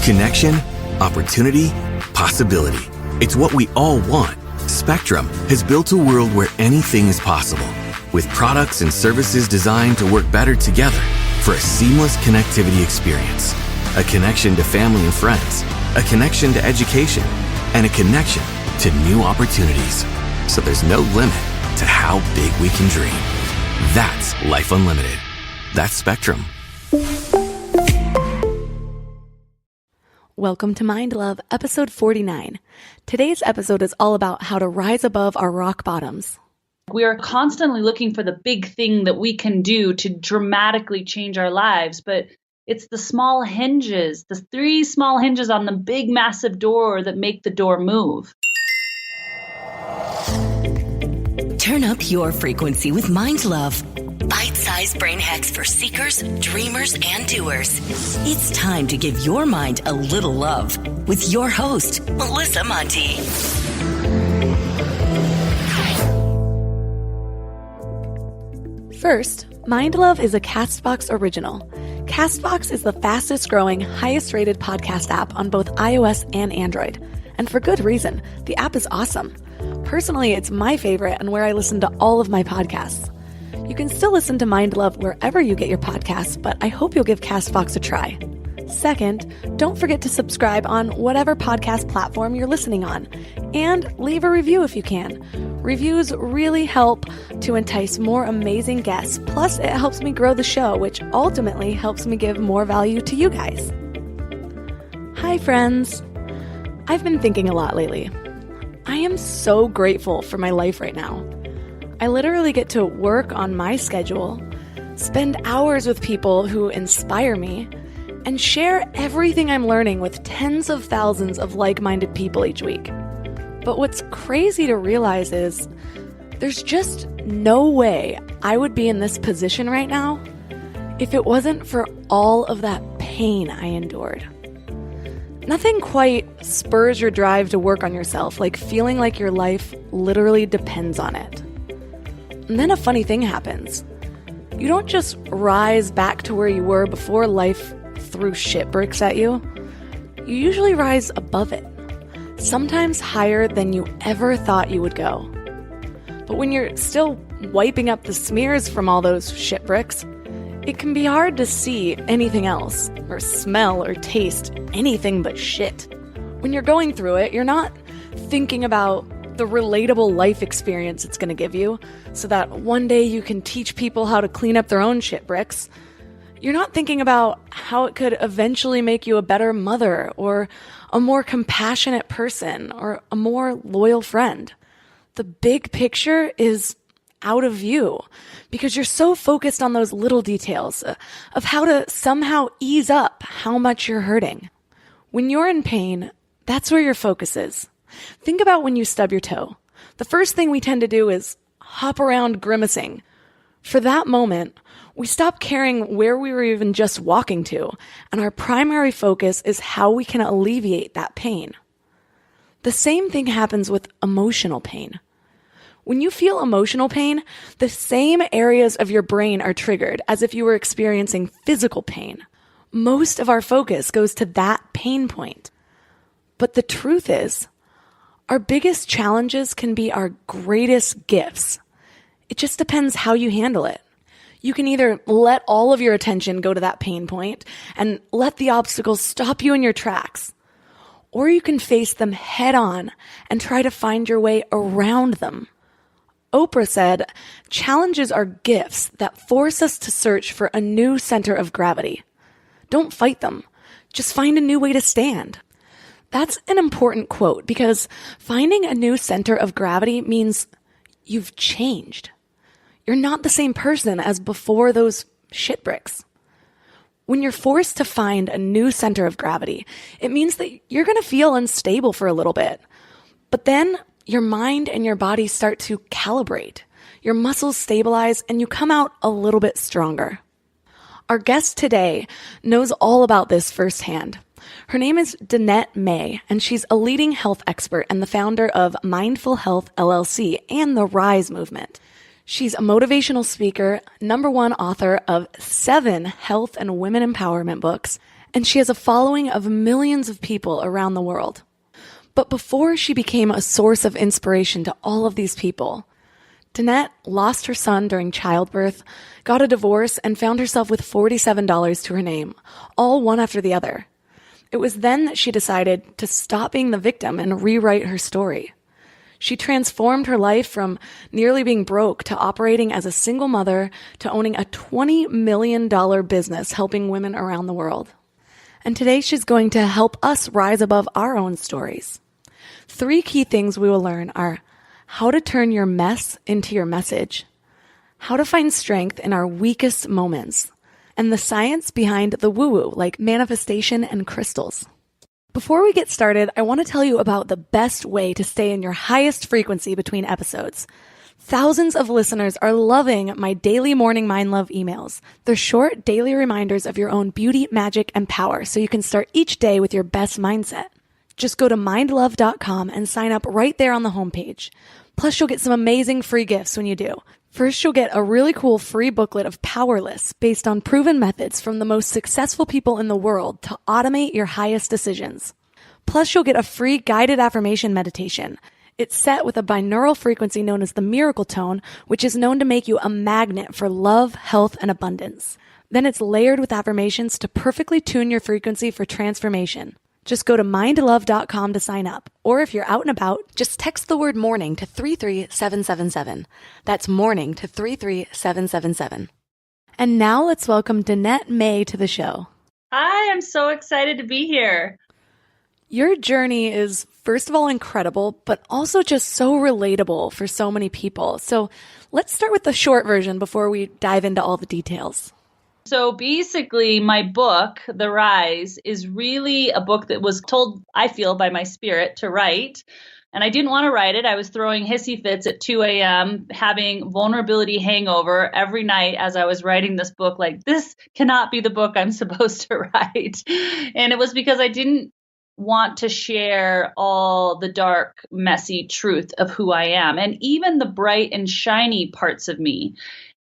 Connection, opportunity, possibility. It's what we all want. Spectrum has built a world where anything is possible, with products and services designed to work better together for a seamless connectivity experience. A connection to family and friends, a connection to education, and a connection to new opportunities. So there's no limit to how big we can dream. That's Life Unlimited. That's Spectrum. Welcome to Mind Love, episode 49. Today's episode is all about how to rise above our rock bottoms. We are constantly looking for the big thing that we can do to dramatically change our lives, but it's the small hinges, the 3 small hinges on the big, massive door that make the door move. Turn up your frequency with Mind Love. Bite-sized brain hacks for seekers, dreamers, and doers. It's time to give your mind a little love with your host, Melissa Monti. First, Mind Love is a CastBox original. CastBox is the fastest growing, highest rated podcast app on both iOS and Android. And for good reason. The app is awesome. Personally, it's my favorite and where I listen to all of my podcasts. You can still listen to Mind Love wherever you get your podcasts, but I hope you'll give CastBox a try. Second, don't forget to subscribe on whatever podcast platform you're listening on, and leave a review if you can. Reviews really help to entice more amazing guests, plus it helps me grow the show, which ultimately helps me give more value to you guys. Hi friends! I've been thinking a lot lately. I am so grateful for my life right now. I literally get to work on my schedule, spend hours with people who inspire me, and share everything I'm learning with tens of thousands of like-minded people each week. But what's crazy to realize is there's just no way I would be in this position right now if it wasn't for all of that pain I endured. Nothing quite spurs your drive to work on yourself like feeling like your life literally depends on it. And then a funny thing happens. You don't just rise back to where you were before life threw shit bricks at you. You usually rise above it, sometimes higher than you ever thought you would go. But when you're still wiping up the smears from all those shit bricks, it can be hard to see anything else, or smell or taste anything but shit. When you're going through it, you're not thinking about the relatable life experience it's going to give you, so that one day you can teach people how to clean up their own shit bricks. You're not thinking about how it could eventually make you a better mother, or a more compassionate person, or a more loyal friend. The big picture is out of view because you're so focused on those little details of how to somehow ease up how much you're hurting. When you're in pain, that's where your focus is. Think about when you stub your toe. The first thing we tend to do is hop around grimacing. For that moment, we stop caring where we were even just walking to, and our primary focus is how we can alleviate that pain. The same thing happens with emotional pain. When you feel emotional pain, the same areas of your brain are triggered as if you were experiencing physical pain. Most of our focus goes to that pain point. But the truth is, our biggest challenges can be our greatest gifts. It just depends how you handle it. You can either let all of your attention go to that pain point and let the obstacles stop you in your tracks, or you can face them head on and try to find your way around them. Oprah said, "Challenges are gifts that force us to search for a new center of gravity. Don't fight them. Just find a new way to stand." That's an important quote because finding a new center of gravity means you've changed. You're not the same person as before those shit bricks. When you're forced to find a new center of gravity, it means that you're going to feel unstable for a little bit. But then your mind and your body start to calibrate. Your muscles stabilize and you come out a little bit stronger. Our guest today knows all about this firsthand. Her name is Danette May, and she's a leading health expert and the founder of Mindful Health LLC and The Rise movement. She's a motivational speaker, #1 author of 7 health and women empowerment books, and she has a following of millions of people around the world. But before she became a source of inspiration to all of these people, Danette lost her son during childbirth, got a divorce, and found herself with $47 to her name, all one after the other. It was then that she decided to stop being the victim and rewrite her story. She transformed her life from nearly being broke to operating as a single mother to owning a $20 million business helping women around the world. And today she's going to help us rise above our own stories. 3 key things we will learn are how to turn your mess into your message, how to find strength in our weakest moments, and the science behind the woo-woo, like manifestation and crystals. Before we get started, I want to tell you about the best way to stay in your highest frequency between episodes. Thousands of listeners are loving my daily morning Mind Love emails. They're short daily reminders of your own beauty, magic, and power so you can start each day with your best mindset. Just go to mindlove.com and sign up right there on the homepage. Plus, you'll get some amazing free gifts when you do. First, you'll get a really cool free booklet of power lists based on proven methods from the most successful people in the world to automate your highest decisions. Plus, you'll get a free guided affirmation meditation. It's set with a binaural frequency known as the miracle tone, which is known to make you a magnet for love, health, and abundance. Then it's layered with affirmations to perfectly tune your frequency for transformation. Just go to mindlove.com to sign up. Or if you're out and about, just text the word morning to 33777. That's morning to 33777. And now let's welcome Danette May to the show. Hi, I'm so excited to be here. Your journey is, first of all, incredible, but also just so relatable for so many people. So let's start with the short version before we dive into all the details. So basically, my book, The Rise, is really a book that was told, I feel, by my spirit to write. And I didn't want to write it. I was throwing hissy fits at 2 a.m., having vulnerability hangover every night as I was writing this book. Like, this cannot be the book I'm supposed to write. And it was because I didn't want to share all the dark, messy truth of who I am, and even the bright and shiny parts of me.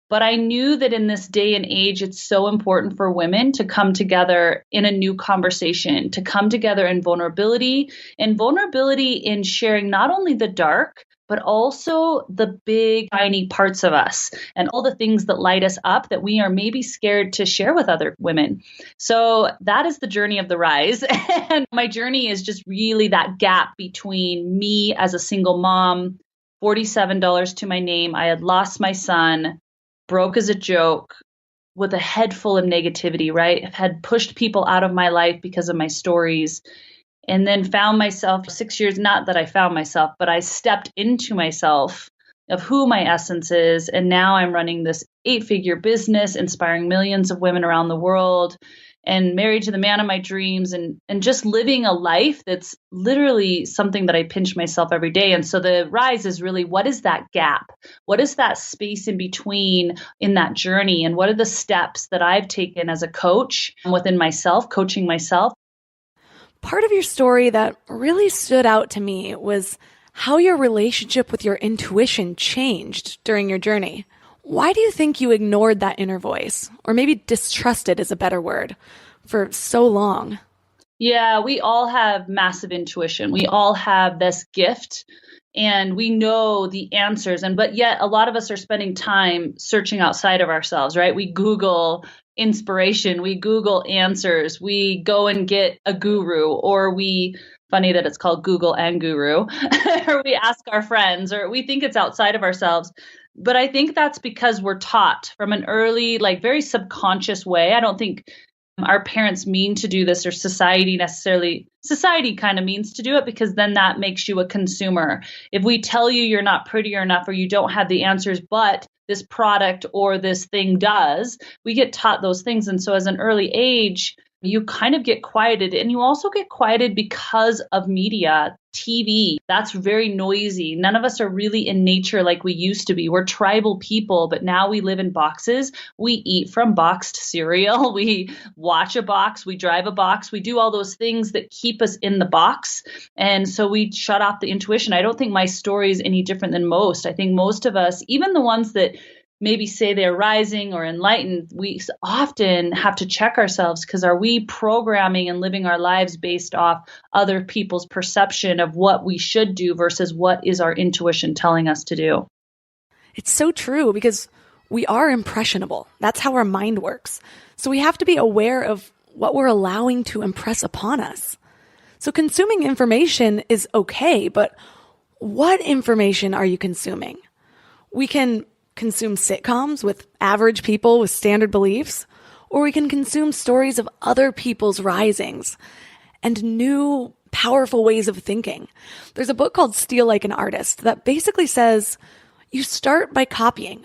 But I knew that in this day and age, it's so important for women to come together in a new conversation, to come together in vulnerability, and vulnerability in sharing not only the dark, but also the big, tiny parts of us and all the things that light us up that we are maybe scared to share with other women. So that is the journey of The Rise. And my journey is just really that gap between me as a single mom, $47 to my name. I had lost my son, broke as a joke, with a head full of negativity, right? I had pushed people out of my life because of my stories, and then found myself 6 years, not that I found myself, but I stepped into myself of who my essence is. And now I'm running this 8-figure business, inspiring millions of women around the world, and married to the man of my dreams, and just living a life that's literally something that I pinch myself every day. And so the Rise is really, what is that gap? What is that space in between in that journey? And what are the steps that I've taken as a coach within myself, coaching myself? Part of your story that really stood out to me was how your relationship with your intuition changed during your journey. Why do you think you ignored that inner voice, or maybe distrusted is a better word, for so long? Yeah, we all have massive intuition. We all have this gift, and we know the answers. But yet a lot of us are spending time searching outside of ourselves, right? We Google inspiration, we Google answers, we go and get a guru, or funny that it's called Google and Guru, or we ask our friends, or we think it's outside of ourselves. But I think that's because we're taught from an early, very subconscious way. I don't think our parents mean to do this, or society kind of means to do it, because then that makes you a consumer. If we tell you you're not pretty enough, or you don't have the answers, but this product or this thing does, we get taught those things. And so as an early age, you kind of get quieted, and you also get quieted because of media, TV. That's very noisy. None of us are really in nature like we used to be. We're tribal people, but now we live in boxes. We eat from boxed cereal. We watch a box. We drive a box. We do all those things that keep us in the box. And so we shut off the intuition. I don't think my story is any different than most. I think most of us, even the ones that maybe say they're rising or enlightened, we often have to check ourselves, because are we programming and living our lives based off other people's perception of what we should do versus what is our intuition telling us to do? It's so true, because we are impressionable. That's how our mind works. So we have to be aware of what we're allowing to impress upon us. So consuming information is okay, but what information are you consuming? We can consume sitcoms with average people with standard beliefs, or we can consume stories of other people's risings and new powerful ways of thinking. There's a book called Steal Like an Artist that basically says you start by copying.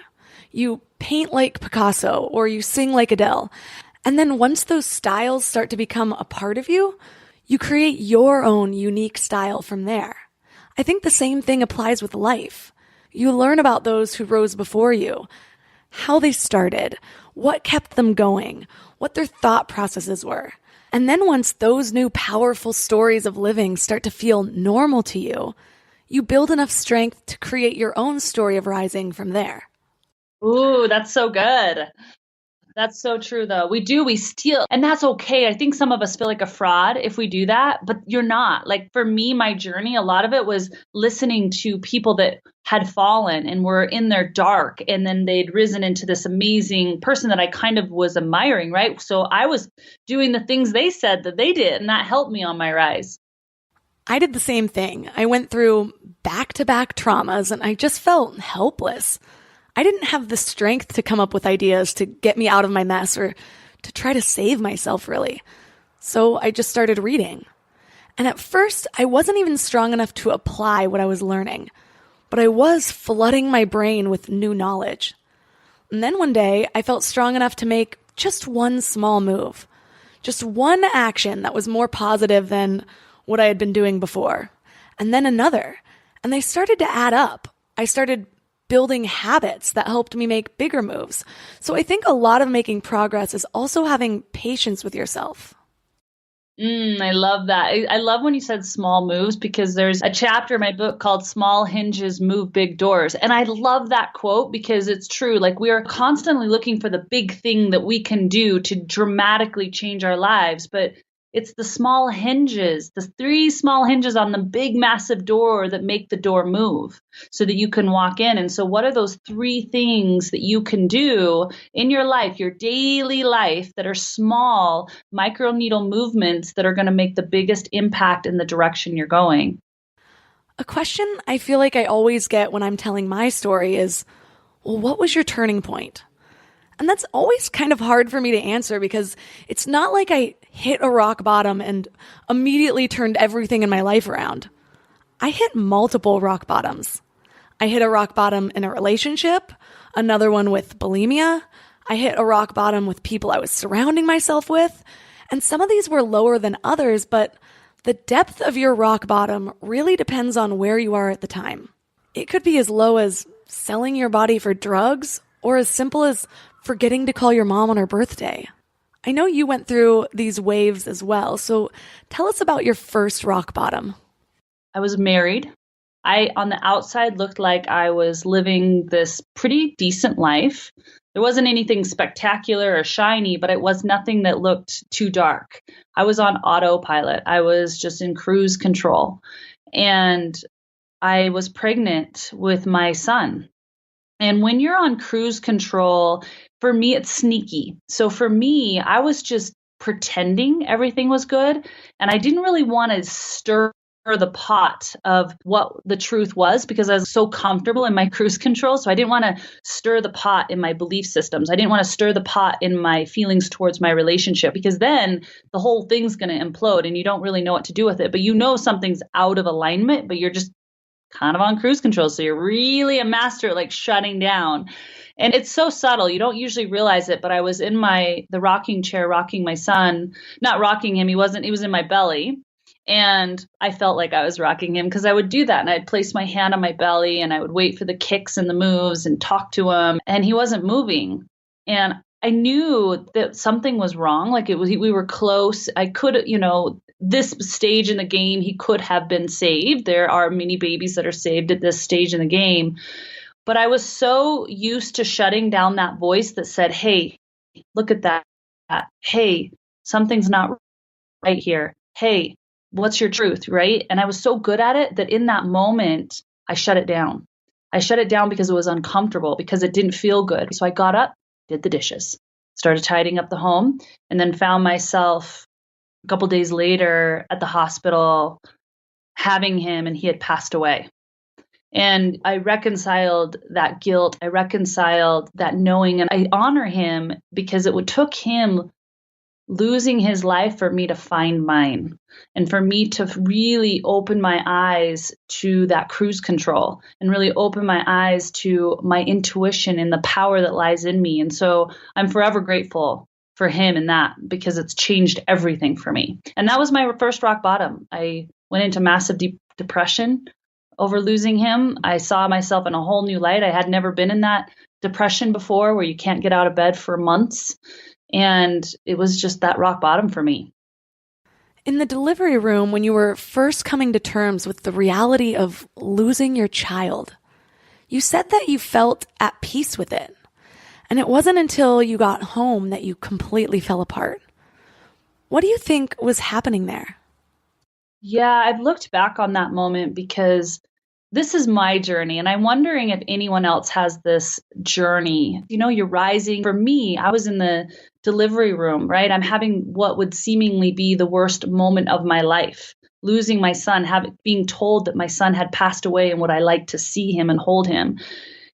You paint like Picasso or you sing like Adele. And then once those styles start to become a part of you, you create your own unique style from there. I think the same thing applies with life. You learn about those who rose before you, how they started, what kept them going, what their thought processes were. And then once those new powerful stories of living start to feel normal to you, you build enough strength to create your own story of rising from there. Ooh, that's so good. That's so true, though. We steal, and that's okay. I think some of us feel like a fraud if we do that, but you're not. Like for me, my journey, a lot of it was listening to people that had fallen and were in their dark, and then they'd risen into this amazing person that I kind of was admiring, right? So I was doing the things they said that they did, and that helped me on my rise. I did the same thing. I went through back-to-back traumas, and I just felt helpless. I didn't have the strength to come up with ideas to get me out of my mess or to try to save myself, really. So I just started reading. And at first, I wasn't even strong enough to apply what I was learning, but I was flooding my brain with new knowledge. And then one day, I felt strong enough to make just one small move, just one action that was more positive than what I had been doing before, and then another. And they started to add up. I started building habits that helped me make bigger moves. So I think a lot of making progress is also having patience with yourself. I love that. I love when you said small moves, because there's a chapter in my book called Small Hinges Move Big Doors. And I love that quote because it's true. Like we are constantly looking for the big thing that we can do to dramatically change our lives. But it's the small hinges, the 3 small hinges on the big, massive door that make the door move so that you can walk in. And so what are those 3 things that you can do in your life, your daily life, that are small micro needle movements that are going to make the biggest impact in the direction you're going? A question I feel like I always get when I'm telling my story is, well, what was your turning point? And that's always kind of hard for me to answer because it's not like I hit a rock bottom and immediately turned everything in my life around. I hit multiple rock bottoms. I hit a rock bottom in a relationship, another one with bulimia. I hit a rock bottom with people I was surrounding myself with. And some of these were lower than others, but the depth of your rock bottom really depends on where you are at the time. It could be as low as selling your body for drugs or as simple as forgetting to call your mom on her birthday. I know you went through these waves as well, so tell us about your first rock bottom. I was married. I, on the outside, looked like I was living this pretty decent life. There wasn't anything spectacular or shiny, but it was nothing that looked too dark. I was on autopilot. I was just in cruise control. And I was pregnant with my son. And when you're on cruise control, for me, it's sneaky. So for me, I was just pretending everything was good. And I didn't really want to stir the pot of what the truth was because I was so comfortable in my cruise control. So I didn't want to stir the pot in my belief systems. I didn't want to stir the pot in my feelings towards my relationship because then the whole thing's going to implode and you don't really know what to do with it. But you know something's out of alignment, but you're just kind of on cruise control. So you're really a master at like shutting down. And it's so subtle. You don't usually realize it, but I was in the rocking chair, rocking my son, not rocking him. He was in my belly. And I felt like I was rocking him because I would do that. And I'd place my hand on my belly and I would wait for the kicks and the moves and talk to him. And he wasn't moving. And I knew that something was wrong. Like we were close. I could, this stage in the game, he could have been saved. There are many babies that are saved at this stage in the game. But I was so used to shutting down that voice that said, hey, look at that. Hey, something's not right here. Hey, what's your truth, right? And I was so good at it that in that moment, I shut it down. I shut it down because it was uncomfortable, because it didn't feel good. So I got up, did the dishes, started tidying up the home, and then found myself a couple days later at the hospital having him, and he had passed away. And I reconciled that guilt. I reconciled that knowing, and I honor him because it took him losing his life for me to find mine, and for me to really open my eyes to that cruise control and really open my eyes to my intuition and the power that lies in me. And so I'm forever grateful for him in that, because it's changed everything for me. And that was my first rock bottom. I went into massive deep depression over losing him. I saw myself in a whole new light. I had never been in that depression before, where you can't get out of bed for months. And it was just that rock bottom for me. In the delivery room, when you were first coming to terms with the reality of losing your child, you said that you felt at peace with it. And it wasn't until you got home that you completely fell apart. What do you think was happening there? Yeah, I've looked back on that moment because this is my journey, and I'm wondering if anyone else has this journey. You know, you're rising. For me, I was in the delivery room, right? I'm having what would seemingly be the worst moment of my life, losing my son, being told that my son had passed away, and would I like to see him and hold him.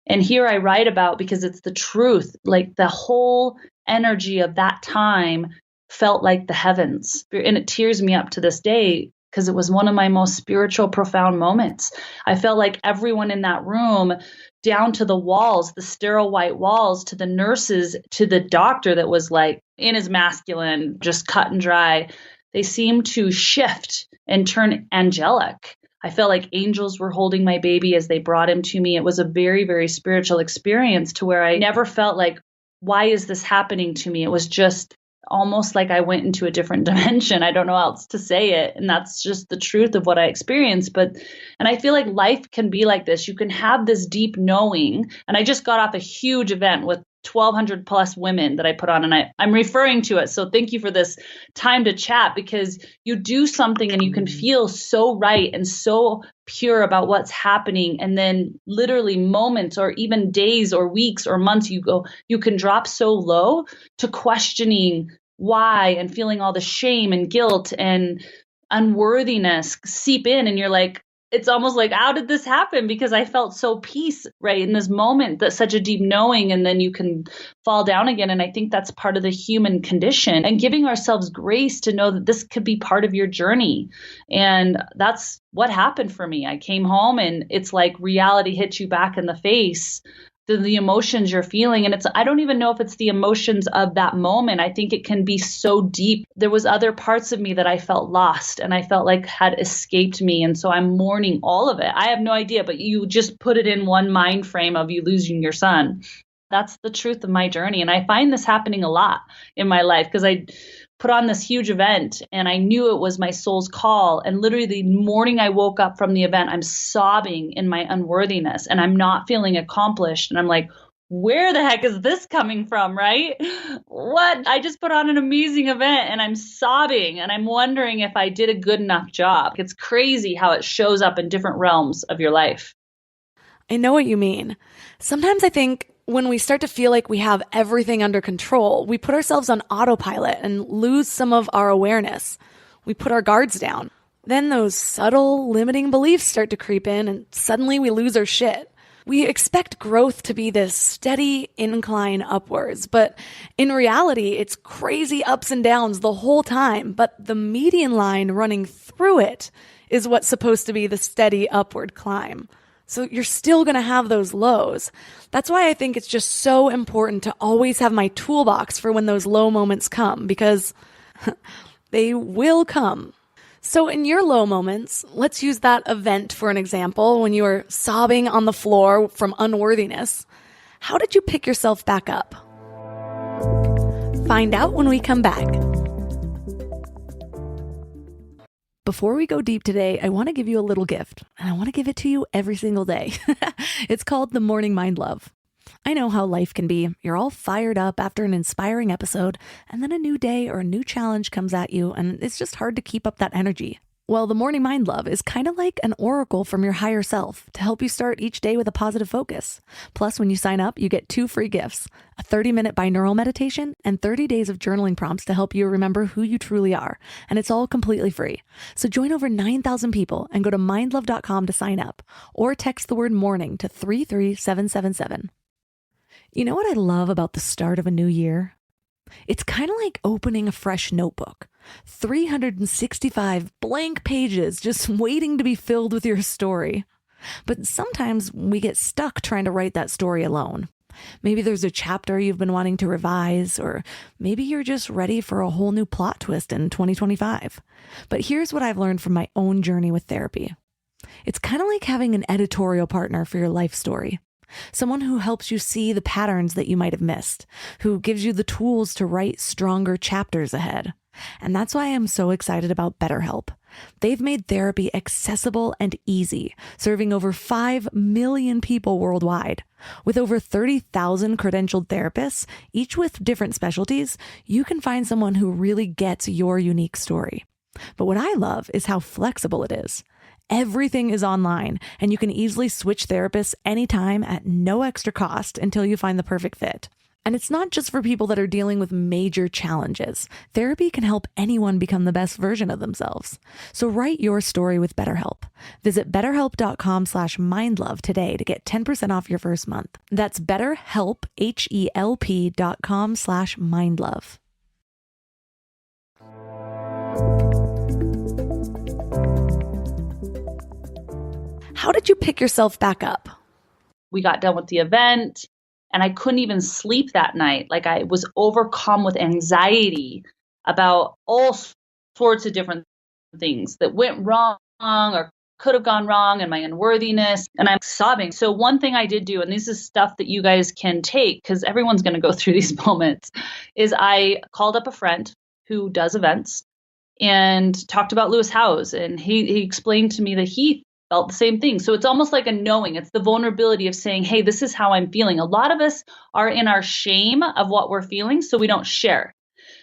And here I write about, because it's the truth, like the whole energy of that time felt like the heavens. And it tears me up to this day, because it was one of my most spiritual, profound moments. I felt like everyone in that room, down to the walls, the sterile white walls, to the nurses, to the doctor that was like in his masculine, just cut and dry, they seemed to shift and turn angelic. I felt like angels were holding my baby as they brought him to me. It was a very, very spiritual experience, to where I never felt like, why is this happening to me? It was just almost like I went into a different dimension. I don't know how else to say it. And that's just the truth of what I experienced. And I feel like life can be like this. You can have this deep knowing. And I just got off a huge event with 1,200 plus women that I put on, and I'm referring to it. So thank you for this time to chat, because you do something and you can feel so right and so pure about what's happening. And then literally moments or even days or weeks or months, you can drop so low to questioning why, and feeling all the shame and guilt and unworthiness seep in. And you're like, it's almost like, how did this happen? Because I felt so peace right in this moment, that's such a deep knowing, and then you can fall down again. And I think that's part of the human condition, and giving ourselves grace to know that this could be part of your journey. And that's what happened for me. I came home, and it's like reality hits you back in the face. The emotions you're feeling. And I don't even know if it's the emotions of that moment. I think it can be so deep. There was other parts of me that I felt lost, and I felt like had escaped me. And so I'm mourning all of it. I have no idea, but you just put it in one mind frame of you losing your son. That's the truth of my journey. And I find this happening a lot in my life, because I put on this huge event and I knew it was my soul's call. And literally the morning I woke up from the event, I'm sobbing in my unworthiness, and I'm not feeling accomplished. And I'm like, where the heck is this coming from, right? What? I just put on an amazing event and I'm sobbing, and I'm wondering if I did a good enough job. It's crazy how it shows up in different realms of your life. I know what you mean. Sometimes I think when we start to feel like we have everything under control, we put ourselves on autopilot and lose some of our awareness. We put our guards down. Then those subtle limiting beliefs start to creep in, and suddenly we lose our shit. We expect growth to be this steady incline upwards, but in reality, it's crazy ups and downs the whole time. But the median line running through it is what's supposed to be the steady upward climb. So you're still going to have those lows. That's why I think it's just so important to always have my toolbox for when those low moments come, because they will come. So in your low moments, let's use that event for an example. When you were sobbing on the floor from unworthiness, how did you pick yourself back up? Find out when we come back. Before we go deep today, I want to give you a little gift, and I want to give it to you every single day. It's called the Morning Mind Love. I know how life can be. You're all fired up after an inspiring episode, and then a new day or a new challenge comes at you, and it's just hard to keep up that energy. Well, the Morning Mind Love is kind of like an oracle from your higher self to help you start each day with a positive focus. Plus, when you sign up, you get 2 free gifts, a 30-minute binaural meditation and 30 days of journaling prompts to help you remember who you truly are. And it's all completely free. So join over 9,000 people and go to mindlove.com to sign up or text the word morning to 33777. You know what I love about the start of a new year? It's kind of like opening a fresh notebook. 365 blank pages just waiting to be filled with your story. But sometimes we get stuck trying to write that story alone. Maybe there's a chapter you've been wanting to revise, or maybe you're just ready for a whole new plot twist in 2025. But here's what I've learned from my own journey with therapy. It's kind of like having an editorial partner for your life story. Someone who helps you see the patterns that you might have missed, who gives you the tools to write stronger chapters ahead. And that's why I'm so excited about BetterHelp. They've made therapy accessible and easy, serving over 5 million people worldwide. With over 30,000 credentialed therapists, each with different specialties, you can find someone who really gets your unique story. But what I love is how flexible it is. Everything is online, and you can easily switch therapists anytime at no extra cost until you find the perfect fit. And it's not just for people that are dealing with major challenges. Therapy can help anyone become the best version of themselves. So write your story with BetterHelp. Visit betterhelp.com/mindlove today to get 10% off your first month. That's BetterHelp, HELP.com/mindlove. How did you pick yourself back up? We got done with the event and I couldn't even sleep that night. Like, I was overcome with anxiety about all sorts of different things that went wrong or could have gone wrong, and my unworthiness, and I'm sobbing. So one thing I did do, and this is stuff that you guys can take because everyone's going to go through these moments, is I called up a friend who does events and talked about Lewis Howes. And he explained to me that he felt the same thing. So it's almost like a knowing. It's the vulnerability of saying, hey, this is how I'm feeling. A lot of us are in our shame of what we're feeling, so we don't share.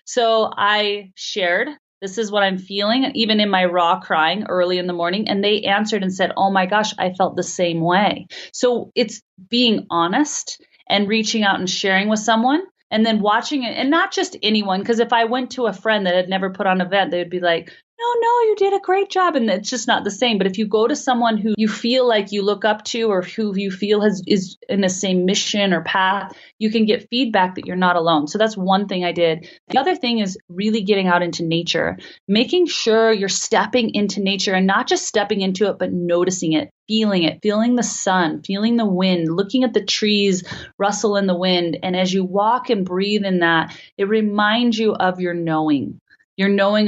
So I shared, this is what I'm feeling, even in my raw crying early in the morning. And they answered and said, oh my gosh, I felt the same way. So it's being honest and reaching out and sharing with someone, and then watching it, and not just anyone. Because if I went to a friend that had never put on an event, they would be like, no, you did a great job. And it's just not the same. But if you go to someone who you feel like you look up to, or who you feel is in the same mission or path, you can get feedback that you're not alone. So that's one thing I did. The other thing is really getting out into nature, making sure you're stepping into nature, and not just stepping into it, but noticing it, feeling the sun, feeling the wind, looking at the trees rustle in the wind. And as you walk and breathe in that, it reminds you of your knowing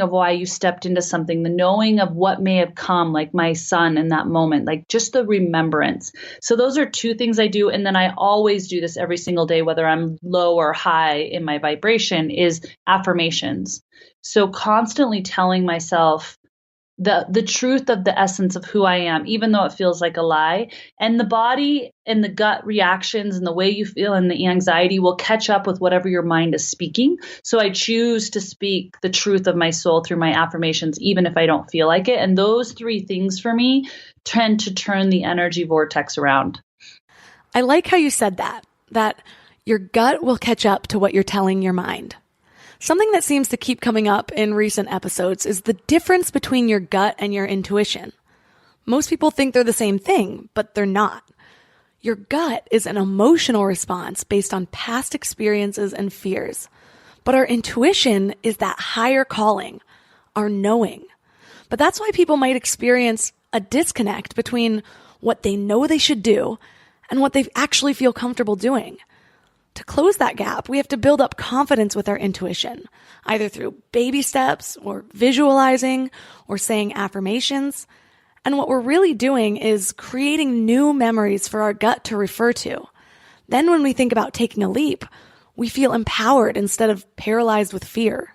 of why you stepped into something, the knowing of what may have come, like my son in that moment, like just the remembrance. So those are 2 things I do. And then I always do this every single day, whether I'm low or high in my vibration, is affirmations. So constantly telling myself the truth of the essence of who I am, even though it feels like a lie. And the body and the gut reactions and the way you feel and the anxiety will catch up with whatever your mind is speaking. So I choose to speak the truth of my soul through my affirmations, even if I don't feel like it. And those 3 things for me tend to turn the energy vortex around. I like how you said that your gut will catch up to what you're telling your mind. Something that seems to keep coming up in recent episodes is the difference between your gut and your intuition. Most people think they're the same thing, but they're not. Your gut is an emotional response based on past experiences and fears. But our intuition is that higher calling, our knowing. But that's why people might experience a disconnect between what they know they should do and what they actually feel comfortable doing. To close that gap, we have to build up confidence with our intuition, either through baby steps or visualizing or saying affirmations. And what we're really doing is creating new memories for our gut to refer to. Then when we think about taking a leap, we feel empowered instead of paralyzed with fear.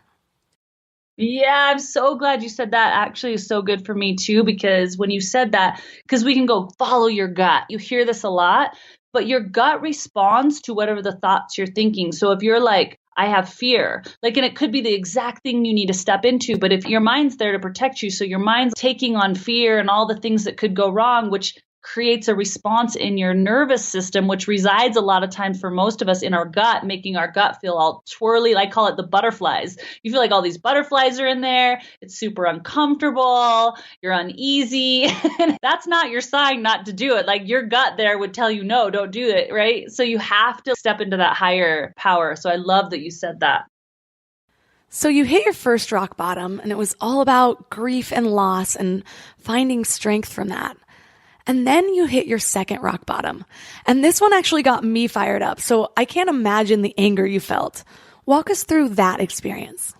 Yeah, I'm so glad you said that. Actually, is so good for me too, because when you said that, because we can go follow your gut. You hear this a lot, but your gut responds to whatever the thoughts you're thinking. So if you're like, I have fear, like, and it could be the exact thing you need to step into, but if your mind's there to protect you, so your mind's taking on fear and all the things that could go wrong, which creates a response in your nervous system, which resides a lot of times for most of us in our gut, making our gut feel all twirly. I call it the butterflies. You feel like all these butterflies are in there. It's super uncomfortable. You're uneasy. That's not your sign not to do it. Like your gut there would tell you, no, don't do it. Right. So you have to step into that higher power. So I love that you said that. So you hit your first rock bottom, and it was all about grief and loss and finding strength from that. And then you hit your second rock bottom. And this one actually got me fired up. So I can't imagine the anger you felt. Walk us through that experience.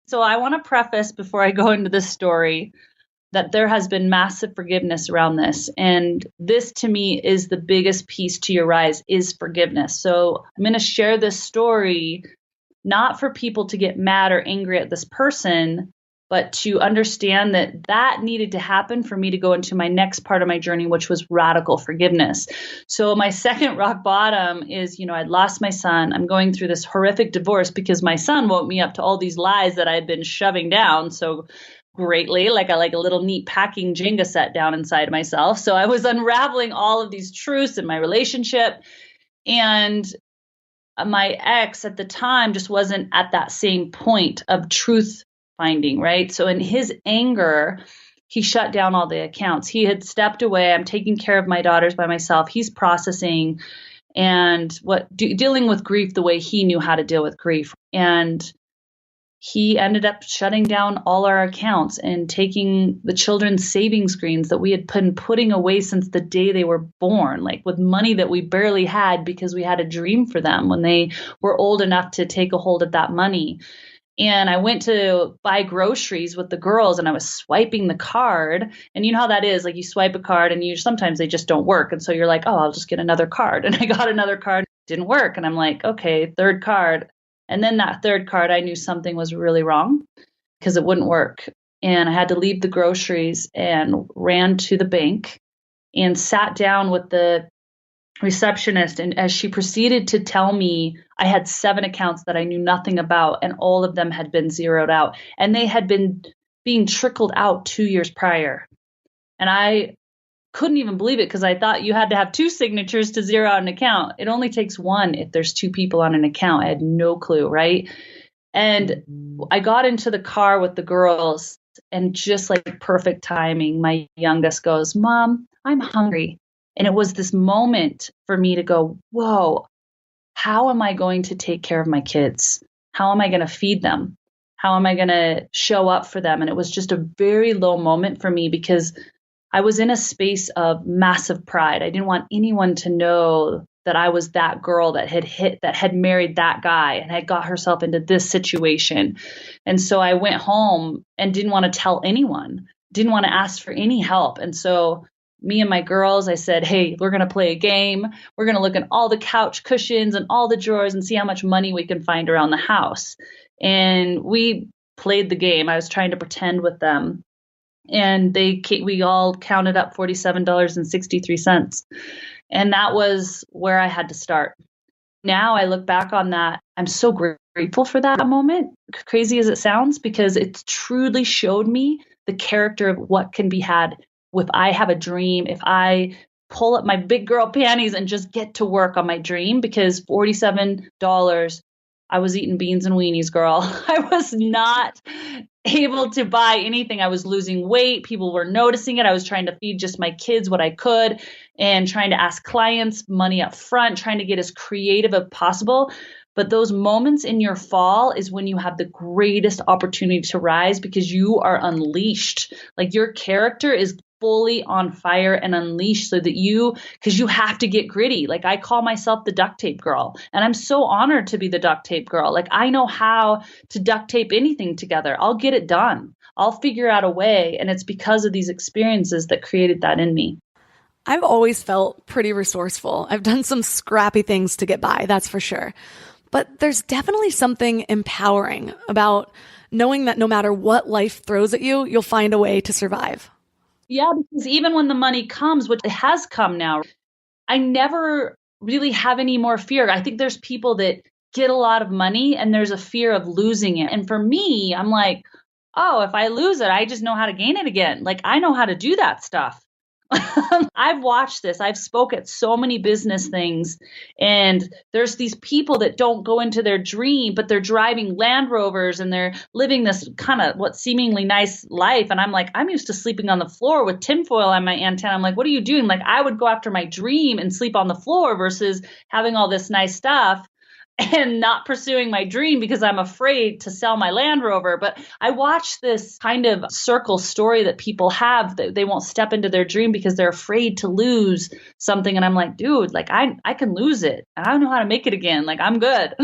So I want to preface before I go into this story that there has been massive forgiveness around this. And this to me is the biggest piece to your rise is forgiveness. So I'm going to share this story, not for people to get mad or angry at this person, but to understand that that needed to happen for me to go into my next part of my journey, which was radical forgiveness. So my second rock bottom is, I'd lost my son. I'm going through this horrific divorce because my son woke me up to all these lies that I had been shoving down so greatly, like a little neat packing Jenga set down inside myself. So I was unraveling all of these truths in my relationship. And my ex at the time just wasn't at that same point of truth finding, right? So in his anger, he shut down all the accounts. He had stepped away. I'm taking care of my daughters by myself. He's processing and dealing with grief the way he knew how to deal with grief. And he ended up shutting down all our accounts and taking the children's savings screens that we had been putting away since the day they were born, like with money that we barely had because we had a dream for them when they were old enough to take a hold of that money. And I went to buy groceries with the girls and I was swiping the card. And you know how that is, like you swipe a card and sometimes they just don't work. And so you're like, oh, I'll just get another card. And I got another card, didn't work. And I'm like, okay, third card. And then that third card, I knew something was really wrong because it wouldn't work. And I had to leave the groceries and ran to the bank and sat down with the receptionist. And as she proceeded to tell me, I had 7 accounts that I knew nothing about, and all of them had been zeroed out. And they had been being trickled out 2 years prior. And I couldn't even believe it because I thought you had to have 2 signatures to zero out an account. It only takes 1 if there's 2 people on an account. I had no clue, right? And I got into the car with the girls, and just like perfect timing, my youngest goes, Mom, I'm hungry. And it was this moment for me to go, whoa, how am I going to take care of my kids? How am I going to feed them? How am I going to show up for them? And it was just a very low moment for me because I was in a space of massive pride. I didn't want anyone to know that I was that girl that had married that guy and had got herself into this situation. And so I went home and didn't want to tell anyone, didn't want to ask for any help. And so me and my girls, I said, hey, we're going to play a game. We're going to look at all the couch cushions and all the drawers and see how much money we can find around the house. And we played the game. I was trying to pretend with them. And we all counted up $47.63. And that was where I had to start. Now I look back on that. I'm so grateful for that moment, crazy as it sounds, because it truly showed me the character of what can be had if I have a dream, if I pull up my big girl panties and just get to work on my dream. Because $47, I was eating beans and weenies, girl. I was not able to buy anything. I was losing weight. People were noticing it. I was trying to feed just my kids what I could and trying to ask clients money up front, trying to get as creative as possible. But those moments in your fall is when you have the greatest opportunity to rise because you are unleashed. Like your character is fully on fire and unleashed so that because you have to get gritty. Like I call myself the duct tape girl, and I'm so honored to be the duct tape girl. Like I know how to duct tape anything together. I'll get it done. I'll figure out a way. And it's because of these experiences that created that in me. I've always felt pretty resourceful. I've done some scrappy things to get by, that's for sure. But there's definitely something empowering about knowing that no matter what life throws at you, you'll find a way to survive. Yeah, because even when the money comes, which it has come now, I never really have any more fear. I think there's people that get a lot of money and there's a fear of losing it. And for me, I'm like, oh, if I lose it, I just know how to gain it again. Like I know how to do that stuff. I've watched this. I've spoke at so many business things, and there's these people that don't go into their dream, but they're driving Land Rovers and they're living this kind of what seemingly nice life. And I'm like, I'm used to sleeping on the floor with tinfoil on my antenna. I'm like, what are you doing? Like I would go after my dream and sleep on the floor versus having all this nice stuff and not pursuing my dream because I'm afraid to sell my Land Rover. But I watch this kind of circle story that people have that they won't step into their dream because they're afraid to lose something. And I'm like, dude, like I can lose it. And I don't know how to make it again. Like I'm good.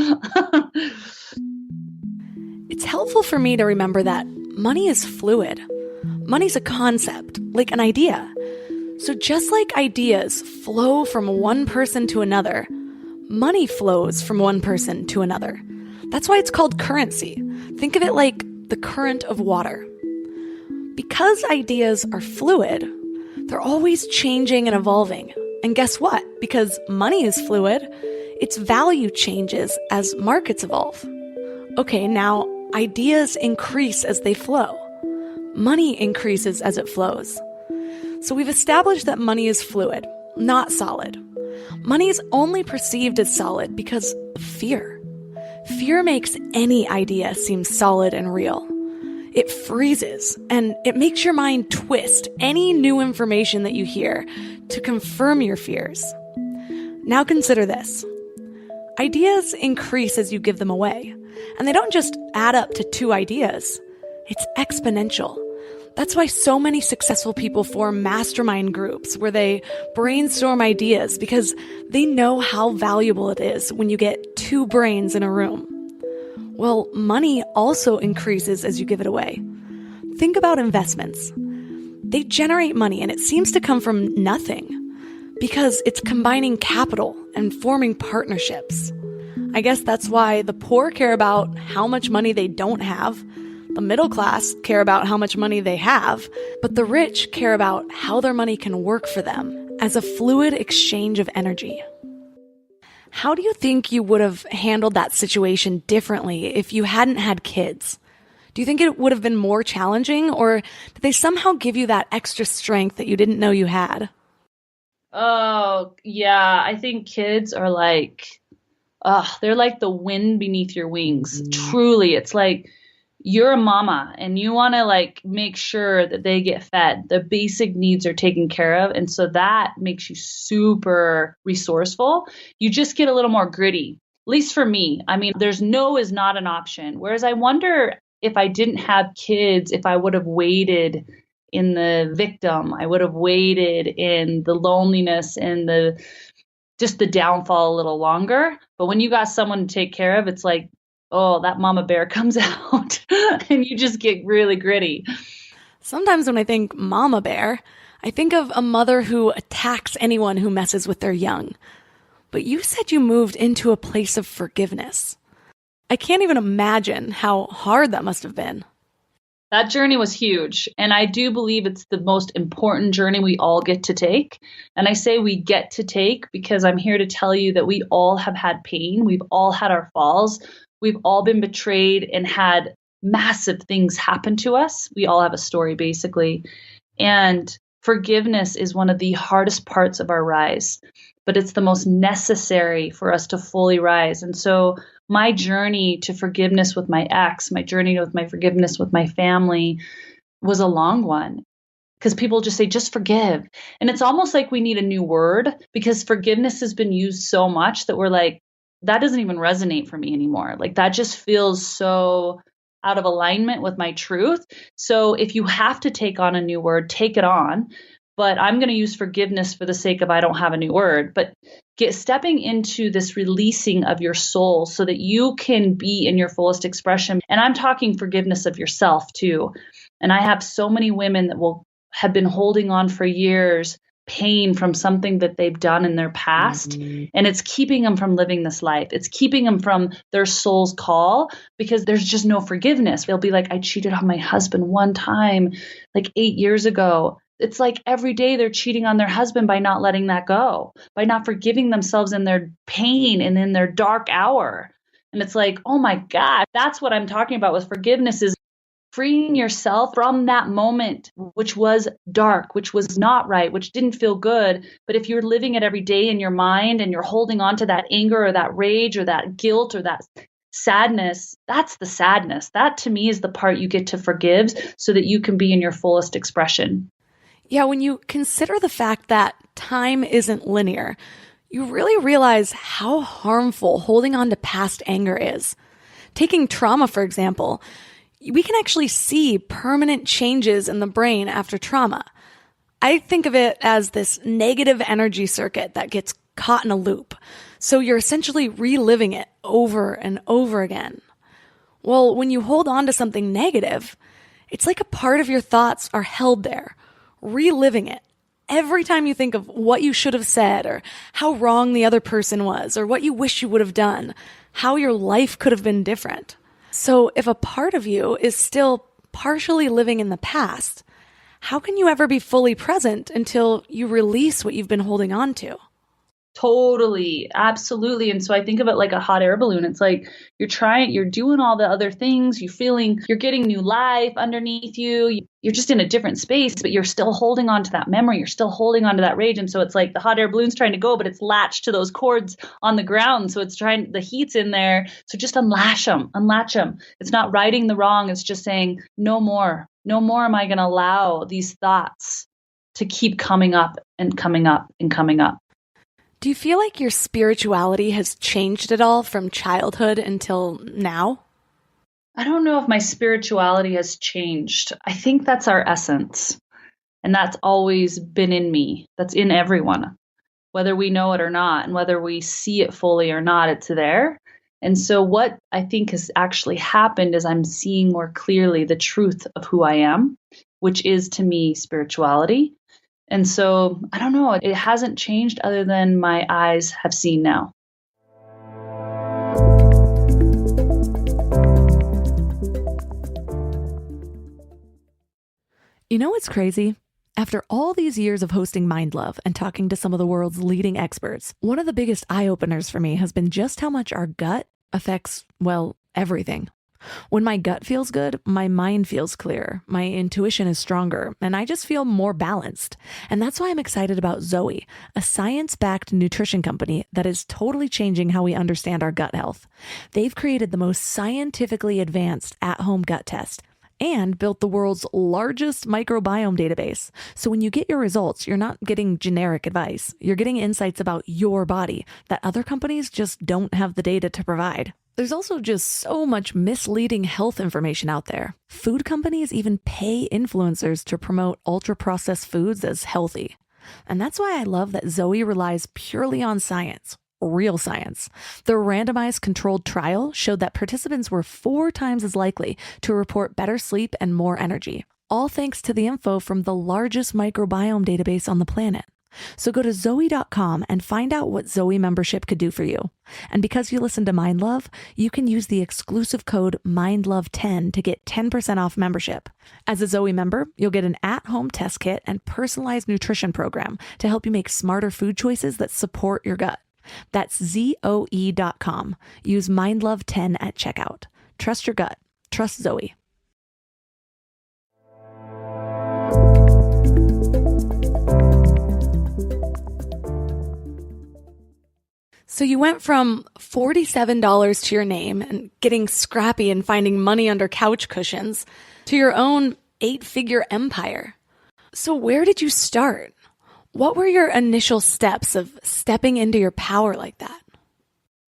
It's helpful for me to remember that money is fluid. Money's a concept, like an idea. So just like ideas flow from one person to another, money flows from one person to another. That's why it's called currency. Think of it like the current of water. Because ideas are fluid, they're always changing and evolving. And guess what? Because money is fluid, its value changes as markets evolve. Okay, now ideas increase as they flow. Money increases as it flows. So we've established that money is fluid, not solid. Money is only perceived as solid because of fear. Fear makes any idea seem solid and real. It freezes, and it makes your mind twist any new information that you hear to confirm your fears. Now consider this. Ideas increase as you give them away, and they don't just add up to 2 ideas. It's exponential. That's why so many successful people form mastermind groups where they brainstorm ideas because they know how valuable it is when you get 2 brains in a room. Well, money also increases as you give it away. Think about investments. They generate money and it seems to come from nothing because it's combining capital and forming partnerships. I guess that's why the poor care about how much money they don't have. The middle class care about how much money they have, but the rich care about how their money can work for them as a fluid exchange of energy. How do you think you would have handled that situation differently if you hadn't had kids? Do you think it would have been more challenging, or did they somehow give you that extra strength that you didn't know you had? Oh, yeah. I think kids are like, they're like the wind beneath your wings. Truly, it's like, you're a mama and you want to like make sure that they get fed. The basic needs are taken care of. And so that makes you super resourceful. You just get a little more gritty, at least for me. I mean, there's no is not an option. Whereas I wonder if I didn't have kids, if I would have waited in the victim, I would have waited in the loneliness and just the downfall a little longer. But when you got someone to take care of, it's like, oh, that mama bear comes out and you just get really gritty. Sometimes when I think mama bear, I think of a mother who attacks anyone who messes with their young. But you said you moved into a place of forgiveness. I can't even imagine how hard that must have been. That journey was huge. And I do believe it's the most important journey we all get to take. And I say we get to take because I'm here to tell you that we all have had pain. We've all had our falls. We've all been betrayed and had massive things happen to us. We all have a story, basically. And forgiveness is one of the hardest parts of our rise, but it's the most necessary for us to fully rise. And so my journey to forgiveness with my ex, my journey with my forgiveness with my family was a long one. Because people just say, just forgive. And it's almost like we need a new word because forgiveness has been used so much that we're like, that doesn't even resonate for me anymore. Like that just feels so out of alignment with my truth. So if you have to take on a new word, take it on. But I'm going to use forgiveness for the sake of I don't have a new word. But stepping into this releasing of your soul so that you can be in your fullest expression. And I'm talking forgiveness of yourself too. And I have so many women that have been holding on for years, pain from something that they've done in their past. And it's keeping them from living this life. It's keeping them from their soul's call because there's just no forgiveness. They'll be like, I cheated on my husband one time, like 8 years ago. It's like every day they're cheating on their husband by not letting that go, by not forgiving themselves in their pain and in their dark hour. And it's like, oh my God, that's what I'm talking about with forgiveness, is freeing yourself from that moment, which was dark, which was not right, which didn't feel good. But if you're living it every day in your mind and you're holding on to that anger or that rage or that guilt or that sadness, that's the sadness. That to me is the part you get to forgive so that you can be in your fullest expression. Yeah, when you consider the fact that time isn't linear, you really realize how harmful holding on to past anger is. Taking trauma, for example, we can actually see permanent changes in the brain after trauma. I think of it as this negative energy circuit that gets caught in a loop. So you're essentially reliving it over and over again. Well, when you hold on to something negative, it's like a part of your thoughts are held there, reliving it. Every time you think of what you should have said or how wrong the other person was or what you wish you would have done, how your life could have been different. So if a part of you is still partially living in the past, how can you ever be fully present until you release what you've been holding on to? Totally. Absolutely. And so I think of it like a hot air balloon. It's like you're doing all the other things, you're getting new life underneath you. You're just in a different space, but you're still holding on to that memory. You're still holding on to that rage. And so it's like the hot air balloon's trying to go, but it's latched to those cords on the ground. So the heat's in there. So just unlatch them. It's not righting the wrong. It's just saying, no more am I going to allow these thoughts to keep coming up and coming up and coming up. Do you feel like your spirituality has changed at all from childhood until now? I don't know if my spirituality has changed. I think that's our essence. And that's always been in me. That's in everyone, whether we know it or not, and whether we see it fully or not, it's there. And so what I think has actually happened is I'm seeing more clearly the truth of who I am, which is to me spirituality. And so, I don't know, it hasn't changed other than my eyes have seen now. You know what's crazy? After all these years of hosting Mind Love and talking to some of the world's leading experts, one of the biggest eye-openers for me has been just how much our gut affects, well, everything. When my gut feels good, my mind feels clearer, my intuition is stronger, and I just feel more balanced. And that's why I'm excited about Zoe, a science-backed nutrition company that is totally changing how we understand our gut health. They've created the most scientifically advanced at-home gut test and built the world's largest microbiome database. So when you get your results, you're not getting generic advice. You're getting insights about your body that other companies just don't have the data to provide. There's also just so much misleading health information out there. Food companies even pay influencers to promote ultra-processed foods as healthy. And that's why I love that Zoe relies purely on science, real science. Their randomized controlled trial showed that participants were 4 times as likely to report better sleep and more energy, all thanks to the info from the largest microbiome database on the planet. So go to Zoe.com and find out what Zoe membership could do for you. And because you listen to Mind Love, you can use the exclusive code MINDLOVE10 to get 10% off membership. As a Zoe member, you'll get an at-home test kit and personalized nutrition program to help you make smarter food choices that support your gut. That's Zoe.com. Use MINDLOVE10 at checkout. Trust your gut. Trust Zoe. So you went from $47 to your name and getting scrappy and finding money under couch cushions to your own 8-figure empire. So where did you start? What were your initial steps of stepping into your power like that?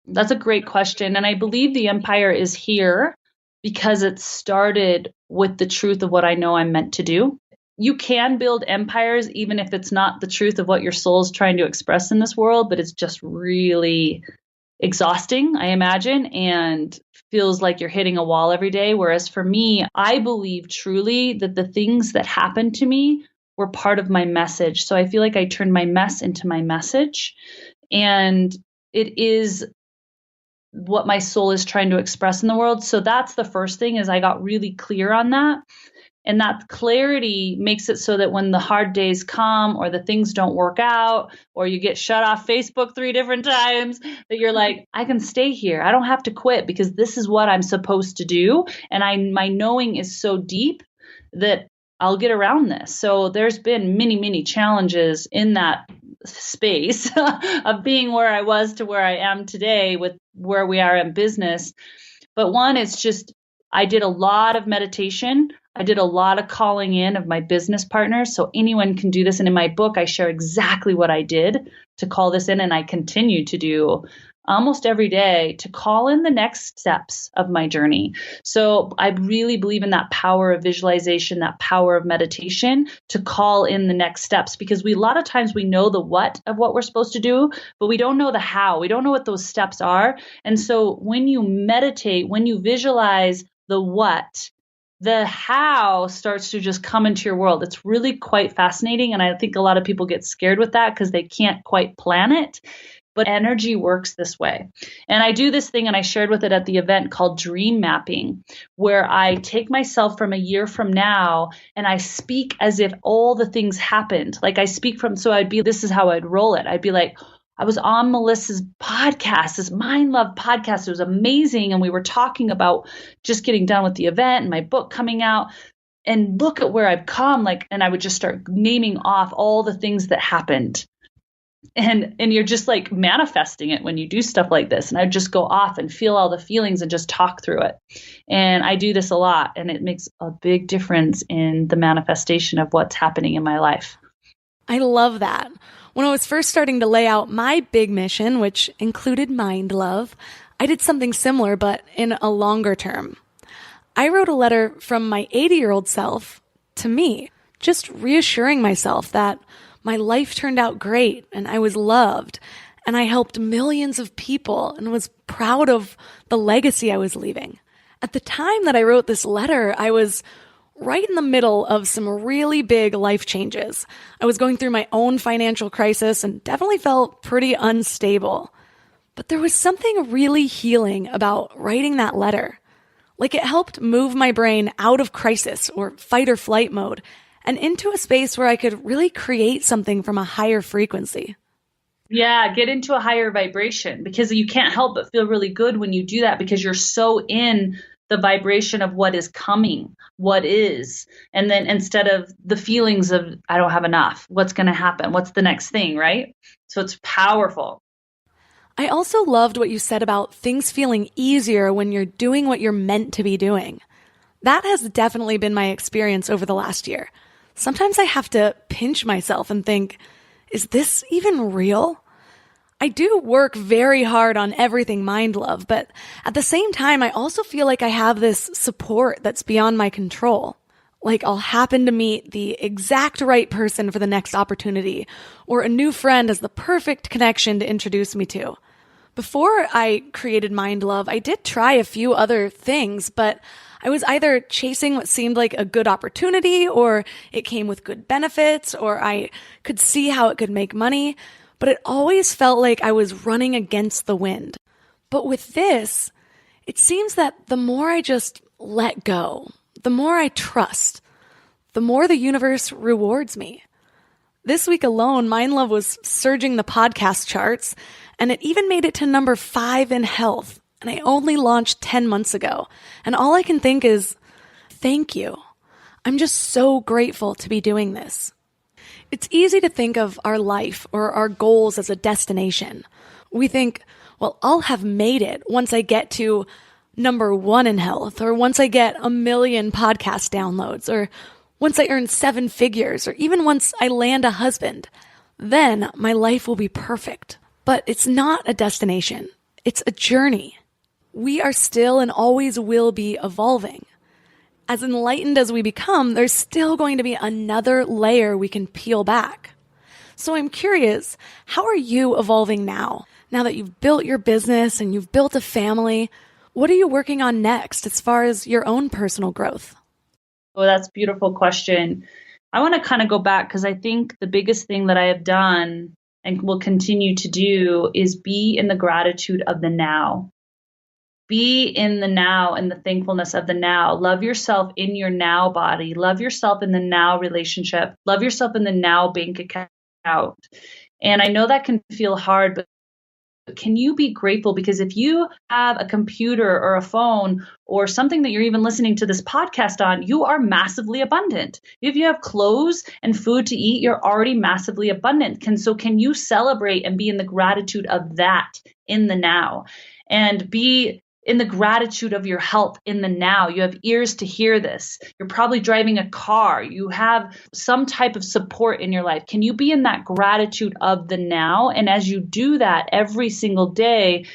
That's a great question. And I believe the empire is here because it started with the truth of what I know I'm meant to do. You can build empires even if it's not the truth of what your soul's trying to express in this world, but it's just really exhausting, I imagine, and feels like you're hitting a wall every day. Whereas for me, I believe truly that the things that happened to me were part of my message. So I feel like I turned my mess into my message. And it is what my soul is trying to express in the world. So that's the first thing, is I got really clear on that. And that clarity makes it so that when the hard days come, or the things don't work out, or you get shut off Facebook 3 different times, that you're like, I can stay here. I don't have to quit, because this is what I'm supposed to do. And my knowing is so deep that I'll get around this. So there's been many, many challenges in that space of being where I was to where I am today with where we are in business. But one, it's just, I did a lot of meditation. I did a lot of calling in of my business partners. So anyone can do this. And in my book, I share exactly what I did to call this in. And I continue to do almost every day to call in the next steps of my journey. So I really believe in that power of visualization, that power of meditation to call in the next steps, because a lot of times we know the what of what we're supposed to do, but we don't know the how. We don't know what those steps are. And so when you meditate, when you visualize the what, the how starts to just come into your world. It's really quite fascinating. And I think a lot of people get scared with that because they can't quite plan it. But energy works this way. And I do this thing, and I shared with it at the event, called dream mapping, where I take myself from a year from now and I speak as if all the things happened. Like I speak from, so this is how I'd roll it. I'd be like, I was on Melissa's podcast, this Mind Love podcast. It was amazing. And we were talking about just getting done with the event and my book coming out. And look at where I've come. And I would just start naming off all the things that happened. And you're just like manifesting it when you do stuff like this. And I'd just go off and feel all the feelings and just talk through it. And I do this a lot, and it makes a big difference in the manifestation of what's happening in my life. I love that. When I was first starting to lay out my big mission, which included Mind Love, I did something similar, but in a longer term. I wrote a letter from my 80-year-old self to me, just reassuring myself that my life turned out great and I was loved and I helped millions of people and was proud of the legacy I was leaving. At the time that I wrote this letter, I was right in the middle of some really big life changes. I was going through my own financial crisis and definitely felt pretty unstable. But there was something really healing about writing that letter. Like it helped move my brain out of crisis or fight or flight mode and into a space where I could really create something from a higher frequency. Yeah, get into a higher vibration, because you can't help but feel really good when you do that, because you're so in the vibration of what is coming, what is. And then instead of the feelings of, I don't have enough, what's going to happen? What's the next thing, right? So it's powerful. I also loved what you said about things feeling easier when you're doing what you're meant to be doing. That has definitely been my experience over the last year. Sometimes I have to pinch myself and think, is this even real? I do work very hard on everything Mind Love, but at the same time, I also feel like I have this support that's beyond my control. Like I'll happen to meet the exact right person for the next opportunity, or a new friend has the perfect connection to introduce me to. Before I created Mind Love, I did try a few other things, but I was either chasing what seemed like a good opportunity, or it came with good benefits, or I could see how it could make money, but it always felt like I was running against the wind. But with this, it seems that the more I just let go, the more I trust, the more the universe rewards me. This week alone, Mind Love was surging the podcast charts, and it even made it to number 5 in health. And I only launched 10 months ago. And all I can think is, thank you. I'm just so grateful to be doing this. It's easy to think of our life or our goals as a destination. We think, well, I'll have made it once I get to number 1 in health, or once I get 1 million podcast downloads, or once I earn 7 figures, or even once I land a husband. Then my life will be perfect. But it's not a destination. It's a journey. We are still and always will be evolving. As enlightened as we become, there's still going to be another layer we can peel back. So I'm curious, how are you evolving now? Now that you've built your business and you've built a family, what are you working on next as far as your own personal growth? Oh, that's a beautiful question. I want to kind of go back because I think the biggest thing that I have done and will continue to do is be in the gratitude of the now. Be in the now and the thankfulness of the now. Love yourself in your now body. Love yourself in the now relationship. Love yourself in the now bank account. And I know that can feel hard, but can you be grateful? Because if you have a computer or a phone or something that you're even listening to this podcast on, you are massively abundant. If you have clothes and food to eat, you're already massively abundant. Can you celebrate and be in the gratitude of that in the now? And be in the gratitude of your health in the now. You have ears to hear this. You're probably driving a car. You have some type of support in your life. Can you be in that gratitude of the now? And as you do that every single day,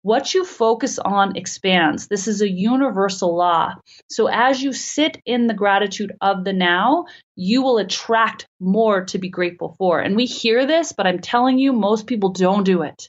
what you focus on expands. This is a universal law. So as you sit in the gratitude of the now, you will attract more to be grateful for. And we hear this, but I'm telling you, most people don't do it.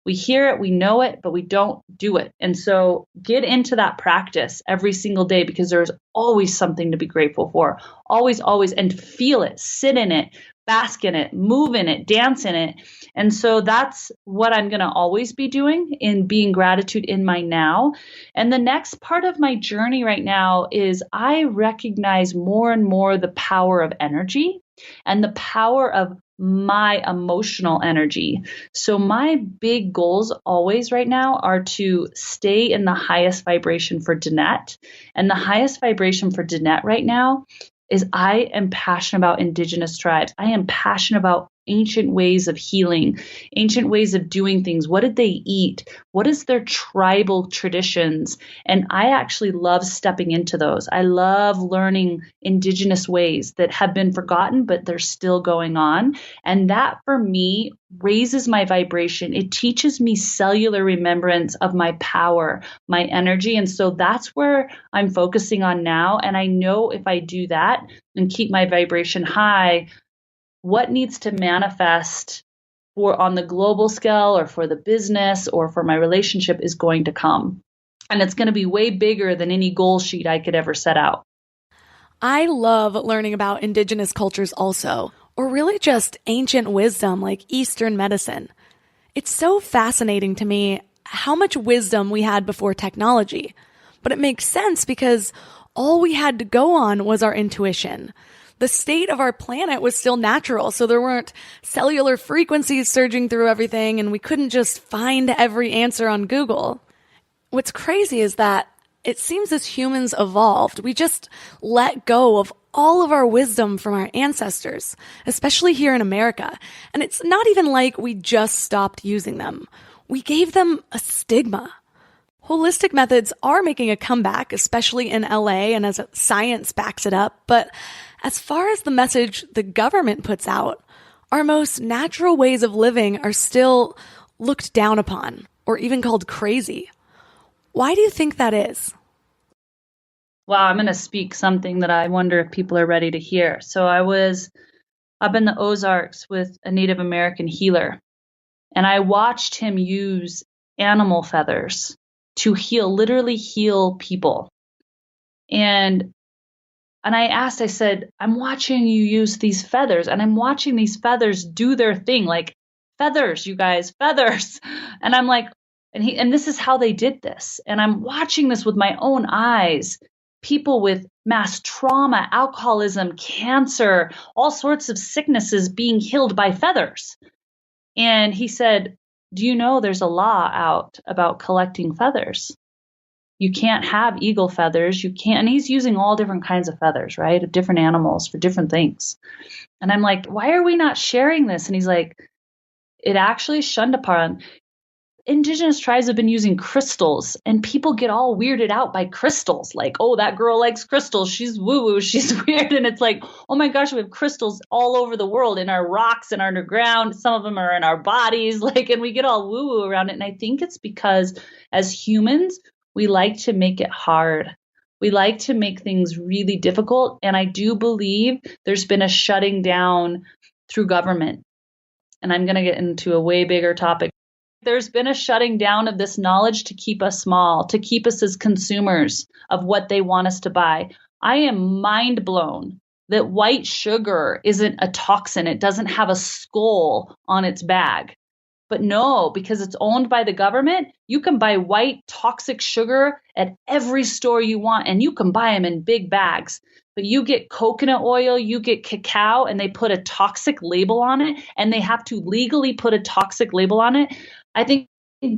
We hear it, we know it, but we don't do it. And so get into that practice every single day because there's always something to be grateful for. Always, always. And feel it, sit in it, bask in it, move in it, dance in it. And so that's what I'm going to always be doing in being gratitude in my now. And the next part of my journey right now is I recognize more and more the power of energy and the power of my emotional energy. So my big goals always right now are to stay in the highest vibration for Danette. And the highest vibration for Danette right now is I am passionate about Indigenous tribes. I am passionate about ancient ways of healing, ancient ways of doing things. What did they eat? What is their tribal traditions? And I actually love stepping into those. I love learning Indigenous ways that have been forgotten, but they're still going on. And that for me raises my vibration. It teaches me cellular remembrance of my power, my energy. And so that's where I'm focusing on now. And I know if I do that and keep my vibration high, what needs to manifest for on the global scale or for the business or for my relationship is going to come. And it's going to be way bigger than any goal sheet I could ever set out. I love learning about Indigenous cultures also, or really just ancient wisdom like Eastern medicine. It's so fascinating to me how much wisdom we had before technology. But it makes sense because all we had to go on was our intuition. The state of our planet was still natural, so there weren't cellular frequencies surging through everything, and we couldn't just find every answer on Google. What's crazy is that it seems as humans evolved, we just let go of all of our wisdom from our ancestors, especially here in America. And it's not even like we just stopped using them. We gave them a stigma. Holistic methods are making a comeback, especially in LA and as science backs it up. But as far as the message the government puts out, our most natural ways of living are still looked down upon or even called crazy. Why do you think that is? Wow, I'm going to speak something that I wonder if people are ready to hear. So I was up in the Ozarks with a Native American healer, and I watched him use animal feathers to heal, literally heal people. And I asked, I said, I'm watching you use these feathers, and I'm watching these feathers do their thing, like feathers, you guys, feathers. And I'm like, and this is how they did this. And I'm watching this with my own eyes, people with mass trauma, alcoholism, cancer, all sorts of sicknesses being healed by feathers. And he said, do you know there's a law out about collecting feathers? You can't have eagle feathers. You can't, and he's using all different kinds of feathers, right? Of different animals for different things. And I'm like, why are we not sharing this? And he's like, it actually shunned upon. Indigenous tribes have been using crystals, and people get all weirded out by crystals. Like, oh, that girl likes crystals. She's woo-woo. She's weird. And it's like, oh my gosh, we have crystals all over the world, in our rocks and underground. Some of them are in our bodies. Like, and we get all woo-woo around it. And I think it's because as humans, we like to make it hard. We like to make things really difficult. And I do believe there's been a shutting down through government. And I'm going to get into a way bigger topic. There's been a shutting down of this knowledge to keep us small, to keep us as consumers of what they want us to buy. I am mind blown that white sugar isn't a toxin. It doesn't have a skull on its bag. But no, because it's owned by the government, you can buy white toxic sugar at every store you want, and you can buy them in big bags. But you get coconut oil, you get cacao, and they put a toxic label on it, and they have to legally put a toxic label on it. I think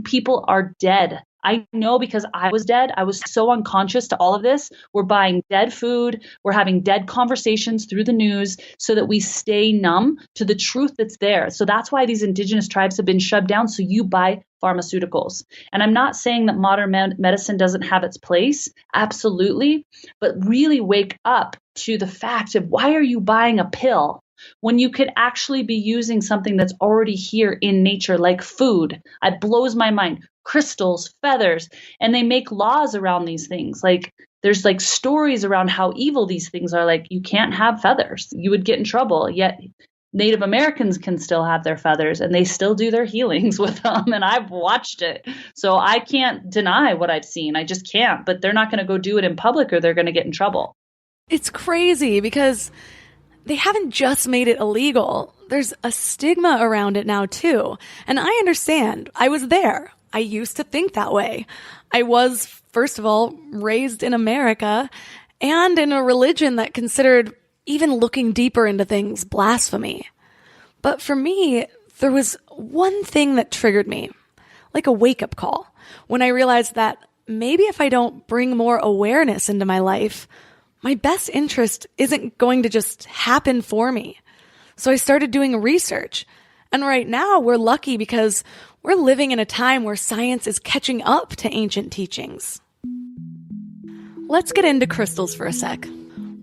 people are dead. I know because I was dead. I was so unconscious to all of this. We're buying dead food. We're having dead conversations through the news so that we stay numb to the truth that's there. So that's why these indigenous tribes have been shoved down. So you buy pharmaceuticals. And I'm not saying that modern medicine doesn't have its place. Absolutely. But really wake up to the fact of why are you buying a pill when you could actually be using something that's already here in nature, like food? It blows my mind. Crystals, feathers, and they make laws around these things. Like there's like stories around how evil these things are. Like you can't have feathers. You would get in trouble. Yet Native Americans can still have their feathers and they still do their healings with them. And I've watched it. So I can't deny what I've seen. I just can't. But they're not going to go do it in public or they're going to get in trouble. It's crazy because they haven't just made it illegal. There's a stigma around it now too. And I understand. I was there. I used to think that way. I was, first of all, raised in America and in a religion that considered even looking deeper into things blasphemy. But for me, there was one thing that triggered me, like a wake-up call, when I realized that maybe if I don't bring more awareness into my life, my best interest isn't going to just happen for me. So I started doing research. And right now we're lucky because we're living in a time where science is catching up to ancient teachings. Let's get into crystals for a sec.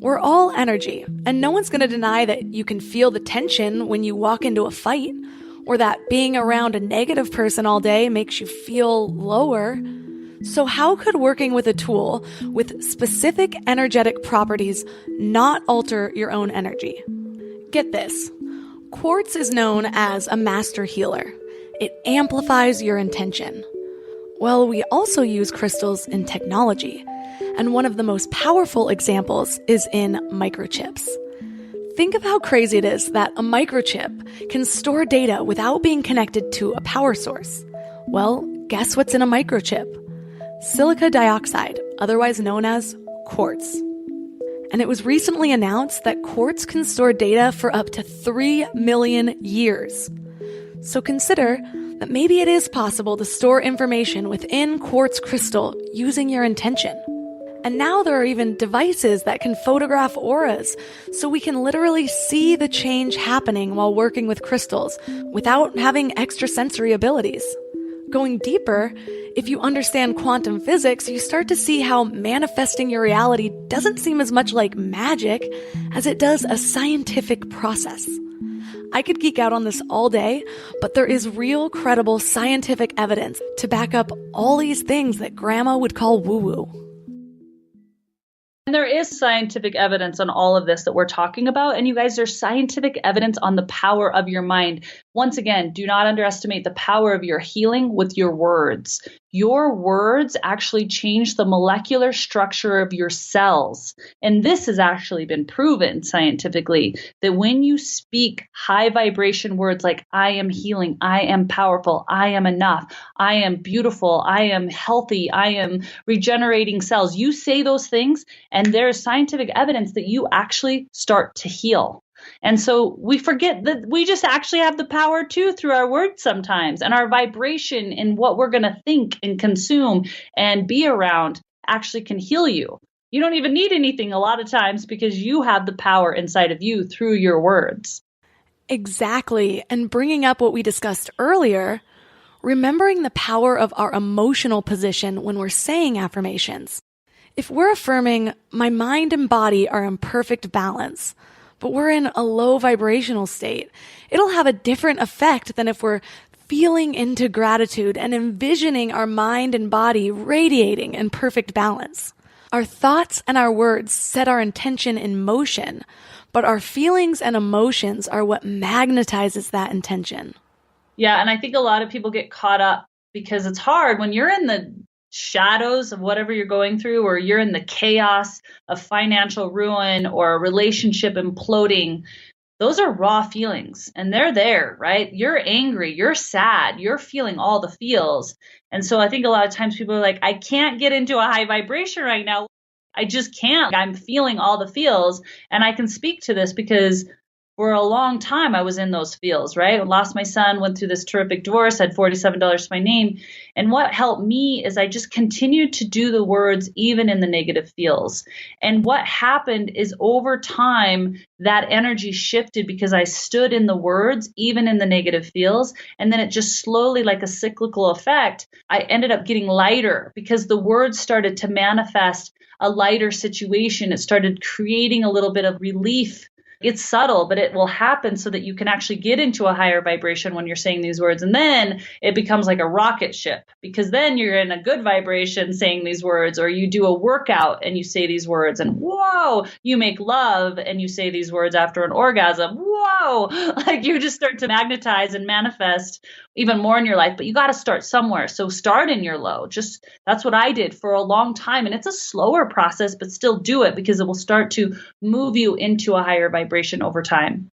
We're all energy, and no one's going to deny that you can feel the tension when you walk into a fight, or that being around a negative person all day makes you feel lower. So how could working with a tool with specific energetic properties not alter your own energy? Get this. Quartz is known as a master healer. It amplifies your intention. Well, we also use crystals in technology, and one of the most powerful examples is in microchips. Think of how crazy it is that a microchip can store data without being connected to a power source. Well, guess what's in a microchip? Silica dioxide, otherwise known as quartz. And it was recently announced that quartz can store data for up to 3 million years. So consider that maybe it is possible to store information within quartz crystal using your intention. And now there are even devices that can photograph auras, so we can literally see the change happening while working with crystals without having extrasensory abilities. Going deeper, if you understand quantum physics, you start to see how manifesting your reality doesn't seem as much like magic as it does a scientific process. I could geek out on this all day, but there is real, credible scientific evidence to back up all these things that grandma would call woo-woo. And there is scientific evidence on all of this that we're talking about. And you guys, there's scientific evidence on the power of your mind. Once again, do not underestimate the power of your healing with your words. Your words actually change the molecular structure of your cells. And this has actually been proven scientifically that when you speak high vibration words like I am healing, I am powerful, I am enough, I am beautiful, I am healthy, I am regenerating cells. You say those things and there's scientific evidence that you actually start to heal. And so we forget that we just actually have the power too through our words sometimes, and our vibration and what we're going to think and consume and be around actually can heal you. You don't even need anything a lot of times because you have the power inside of you through your words. Exactly. And bringing up what we discussed earlier, remembering the power of our emotional position when we're saying affirmations. If we're affirming, my mind and body are in perfect balance, but we're in a low vibrational state, it'll have a different effect than if we're feeling into gratitude and envisioning our mind and body radiating in perfect balance. Our thoughts and our words set our intention in motion, but our feelings and emotions are what magnetizes that intention. Yeah, and I think a lot of people get caught up because it's hard when you're in the shadows of whatever you're going through, or you're in the chaos of financial ruin or a relationship imploding, those are raw feelings and they're there, right? You're angry, you're sad, you're feeling all the feels. And so I think a lot of times people are like, I can't get into a high vibration right now. I just can't. I'm feeling all the feels. And I can speak to this because for a long time, I was in those feels, right? I lost my son, went through this terrific divorce, had $47 to my name. And what helped me is I just continued to do the words even in the negative feels. And what happened is over time, that energy shifted because I stood in the words, even in the negative feels. And then it just slowly, like a cyclical effect, I ended up getting lighter because the words started to manifest a lighter situation. It started creating a little bit of relief. It's subtle, but it will happen so that you can actually get into a higher vibration when you're saying these words. And then it becomes like a rocket ship, because then you're in a good vibration saying these words, or you do a workout and you say these words, and whoa, you make love and you say these words after an orgasm. Whoa, like you just start to magnetize and manifest even more in your life, but you got to start somewhere. So start in your low. Just that's what I did for a long time. And it's a slower process, but still do it because it will start to move you into a higher vibration over time.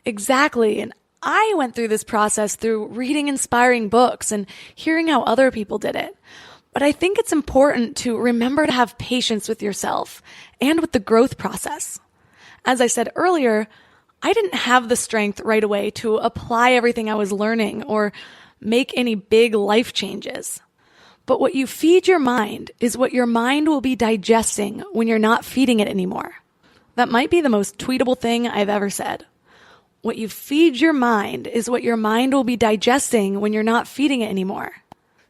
Exactly. And I went through this process through reading inspiring books and hearing how other people did it. But I think it's important to remember to have patience with yourself and with the growth process. As I said earlier, I didn't have the strength right away to apply everything I was learning or make any big life changes. But what you feed your mind is what your mind will be digesting when you're not feeding it anymore. That might be the most tweetable thing I've ever said. What you feed your mind is what your mind will be digesting when you're not feeding it anymore.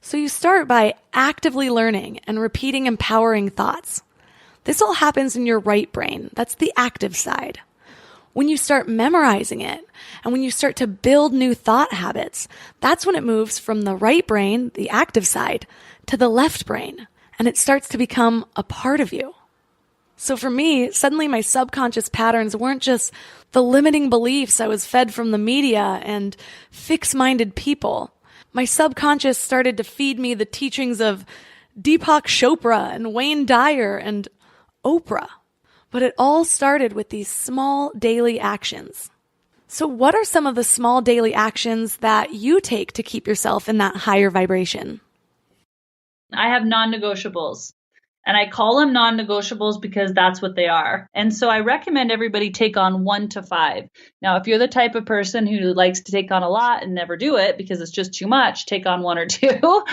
So you start by actively learning and repeating empowering thoughts. This all happens in your right brain. That's the active side. When you start memorizing it and when you start to build new thought habits, that's when it moves from the right brain, the active side, to the left brain, and it starts to become a part of you. So for me, suddenly my subconscious patterns weren't just the limiting beliefs I was fed from the media and fixed-minded people. My subconscious started to feed me the teachings of Deepak Chopra and Wayne Dyer and Oprah. But it all started with these small daily actions. So what are some of the small daily actions that you take to keep yourself in that higher vibration? I have non-negotiables. And I call them non-negotiables because that's what they are. And so I recommend everybody take on 1 to 5. Now, if you're the type of person who likes to take on a lot and never do it because it's just too much, take on 1 or 2.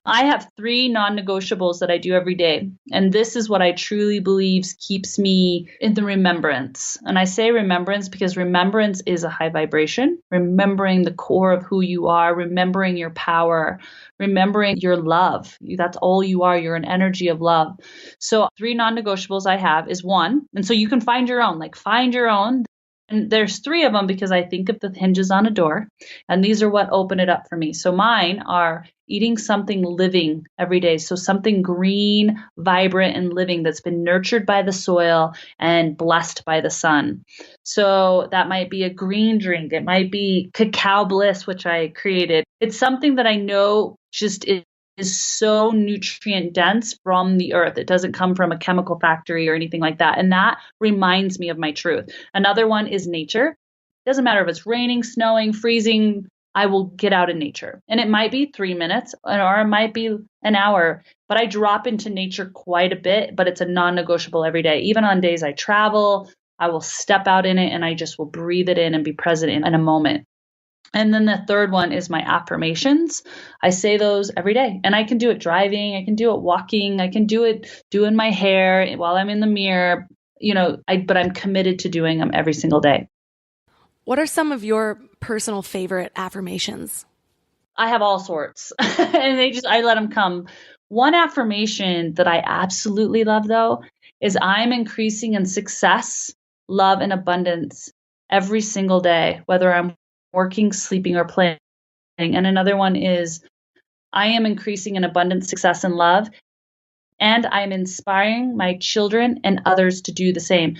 I have 3 non-negotiables that I do every day. And this is what I truly believe keeps me in the remembrance. And I say remembrance because remembrance is a high vibration, remembering the core of who you are, remembering your power, remembering your love. That's all you are. You're an energy of love. So 3 non-negotiables I have is 1. And so you can find your own, find your own. And there's 3 of them because I think of the hinges on a door. And these are what open it up for me. So mine are eating something living every day. So something green, vibrant, and living that's been nurtured by the soil and blessed by the sun. So that might be a green drink. It might be cacao bliss, which I created. It's something that I know just is so nutrient dense from the earth. It doesn't come from a chemical factory or anything like that. And that reminds me of my truth. Another one is nature. It doesn't matter if it's raining, snowing, freezing, I will get out in nature. And it might be 3 minutes or it might be an hour, but I drop into nature quite a bit, but it's a non-negotiable every day. Even on days I travel, I will step out in it and I just will breathe it in and be present in a moment. And then the third one is my affirmations. I say those every day, and I can do it driving. I can do it walking. I can do it doing my hair while I'm in the mirror, but I'm committed to doing them every single day. What are some of your personal favorite affirmations? I have all sorts and I let them come. One affirmation that I absolutely love though, is I'm increasing in success, love, and abundance every single day, whether I'm working, sleeping, or playing. And another one is I am increasing in abundance, success, and love. And I'm inspiring my children and others to do the same.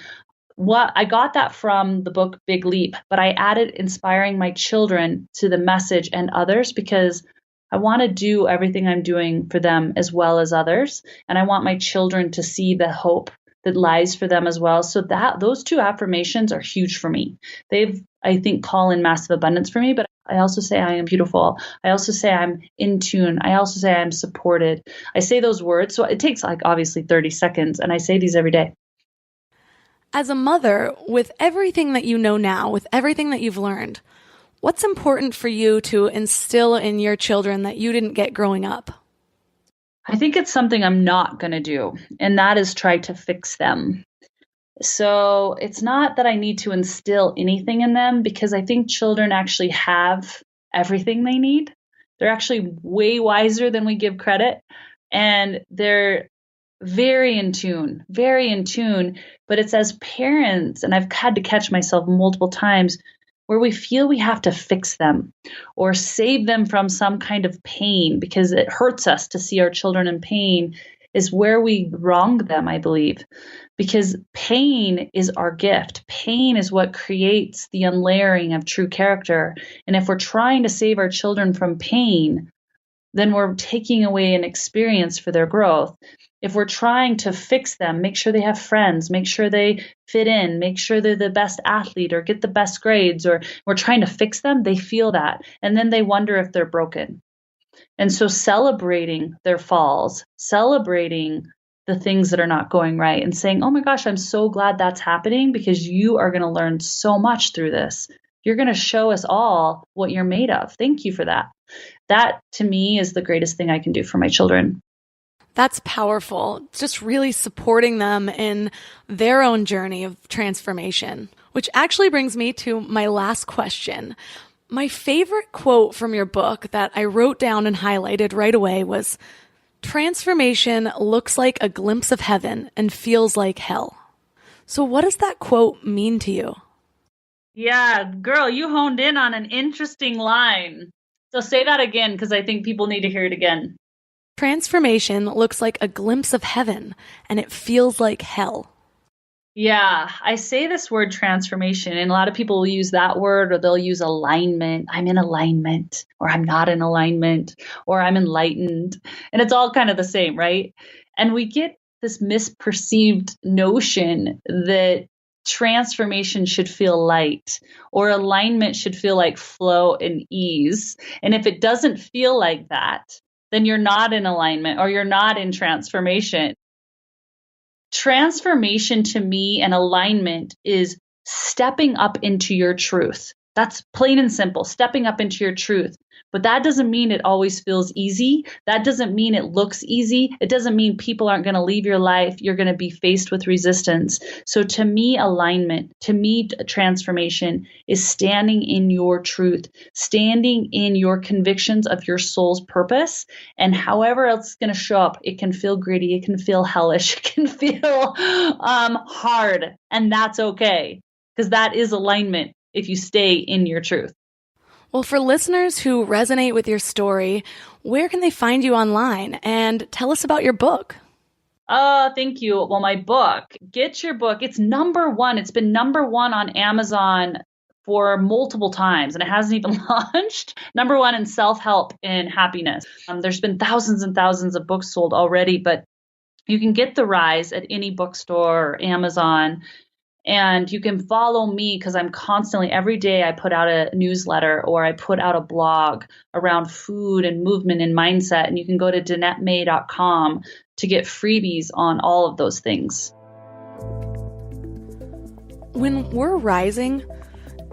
I got that from the book Big Leap, but I added inspiring my children to the message and others because I want to do everything I'm doing for them as well as others. And I want my children to see the hope that lies for them as well. So that those two affirmations are huge for me. They've, I think, call in massive abundance for me, but I also say I am beautiful. I also say I'm in tune. I also say I'm supported. I say those words. So it takes like obviously 30 seconds. And I say these every day. As a mother, with everything that you know now, with everything that you've learned, what's important for you to instill in your children that you didn't get growing up? I think it's something I'm not going to do, and that is try to fix them. So it's not that I need to instill anything in them, because I think children actually have everything they need. They're actually way wiser than we give credit, and they're very in tune, but it's as parents, and I've had to catch myself multiple times, where we feel we have to fix them or save them from some kind of pain because it hurts us to see our children in pain, is where we wrong them, I believe. Because pain is our gift. Pain is what creates the unlayering of true character. And if we're trying to save our children from pain, then we're taking away an experience for their growth. If we're trying to fix them, make sure they have friends, make sure they fit in, make sure they're the best athlete or get the best grades, or we're trying to fix them, they feel that. And then they wonder if they're broken. And so celebrating their falls, celebrating the things that are not going right, and saying, oh my gosh, I'm so glad that's happening, because you are going to learn so much through this. You're going to show us all what you're made of. Thank you for that. That, to me, is the greatest thing I can do for my children. That's powerful. Just really supporting them in their own journey of transformation, which actually brings me to my last question. My favorite quote from your book that I wrote down and highlighted right away was, "Transformation looks like a glimpse of heaven and feels like hell." So what does that quote mean to you? Yeah, girl, you honed in on an interesting line. So say that again, because I think people need to hear it again. Transformation looks like a glimpse of heaven, and it feels like hell. Yeah, I say this word transformation, and a lot of people will use that word, or they'll use alignment. I'm in alignment, or I'm not in alignment, or I'm enlightened. And it's all kind of the same, right? And we get this misperceived notion that transformation should feel light, or alignment should feel like flow and ease. And if it doesn't feel like that, then you're not in alignment, or you're not in transformation. Transformation to me and alignment is stepping up into your truth. That's plain and simple, stepping up into your truth. But that doesn't mean it always feels easy. That doesn't mean it looks easy. It doesn't mean people aren't going to leave your life. You're going to be faced with resistance. So to me, alignment, to me, transformation is standing in your truth, standing in your convictions of your soul's purpose. And however else it's going to show up, it can feel gritty, it can feel hellish, it can feel hard. And that's okay, because that is alignment if you stay in your truth. Well, for listeners who resonate with your story, where can they find you online? And tell us about your book. Thank you. Well, my book, get your book. It's number one. It's been number one on Amazon for multiple times, and it hasn't even launched. Number one in self-help and happiness. There's been thousands and thousands of books sold already, but you can get The Rise at any bookstore or Amazon. And you can follow me, because I'm constantly, every day I put out a newsletter, or I put out a blog around food and movement and mindset. And you can go to DanetteMay.com to get freebies on all of those things. When we're rising,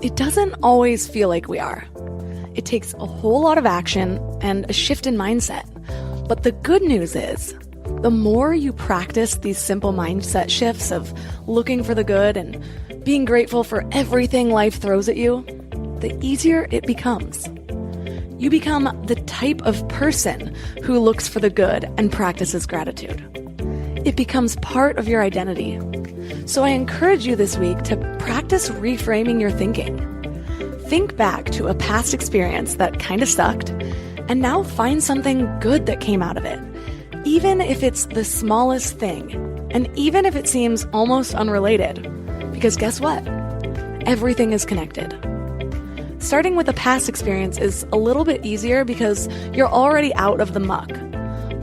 it doesn't always feel like we are. It takes a whole lot of action and a shift in mindset. But the good news is, the more you practice these simple mindset shifts of looking for the good and being grateful for everything life throws at you, the easier it becomes. You become the type of person who looks for the good and practices gratitude. It becomes part of your identity. So I encourage you this week to practice reframing your thinking. Think back to a past experience that kind of sucked, and now find something good that came out of it. Even if it's the smallest thing, and even if it seems almost unrelated, because guess what? Everything is connected. Starting with a past experience is a little bit easier because you're already out of the muck.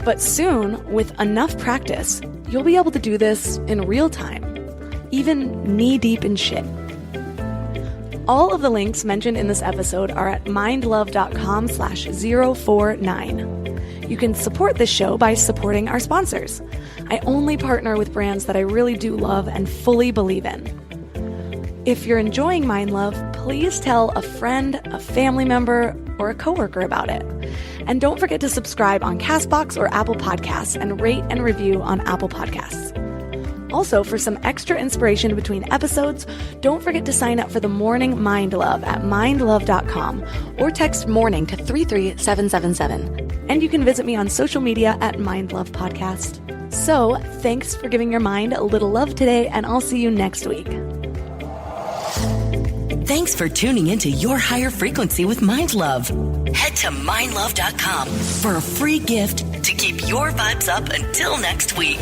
But soon, with enough practice, you'll be able to do this in real time, even knee-deep in shit. All of the links mentioned in this episode are at mindlove.com/049. You can support this show by supporting our sponsors. I only partner with brands that I really do love and fully believe in. If you're enjoying Mind Love, please tell a friend, a family member, or a coworker about it. And don't forget to subscribe on CastBox or Apple Podcasts and rate and review on Apple Podcasts. Also, for some extra inspiration between episodes, don't forget to sign up for the Morning Mind Love at mindlove.com or text MORNING to 33777. And you can visit me on social media at Mind Love Podcast. So, thanks for giving your mind a little love today, and I'll see you next week. Thanks for tuning into Your Higher Frequency with Mind Love. Head to mindlove.com for a free gift to keep your vibes up until next week.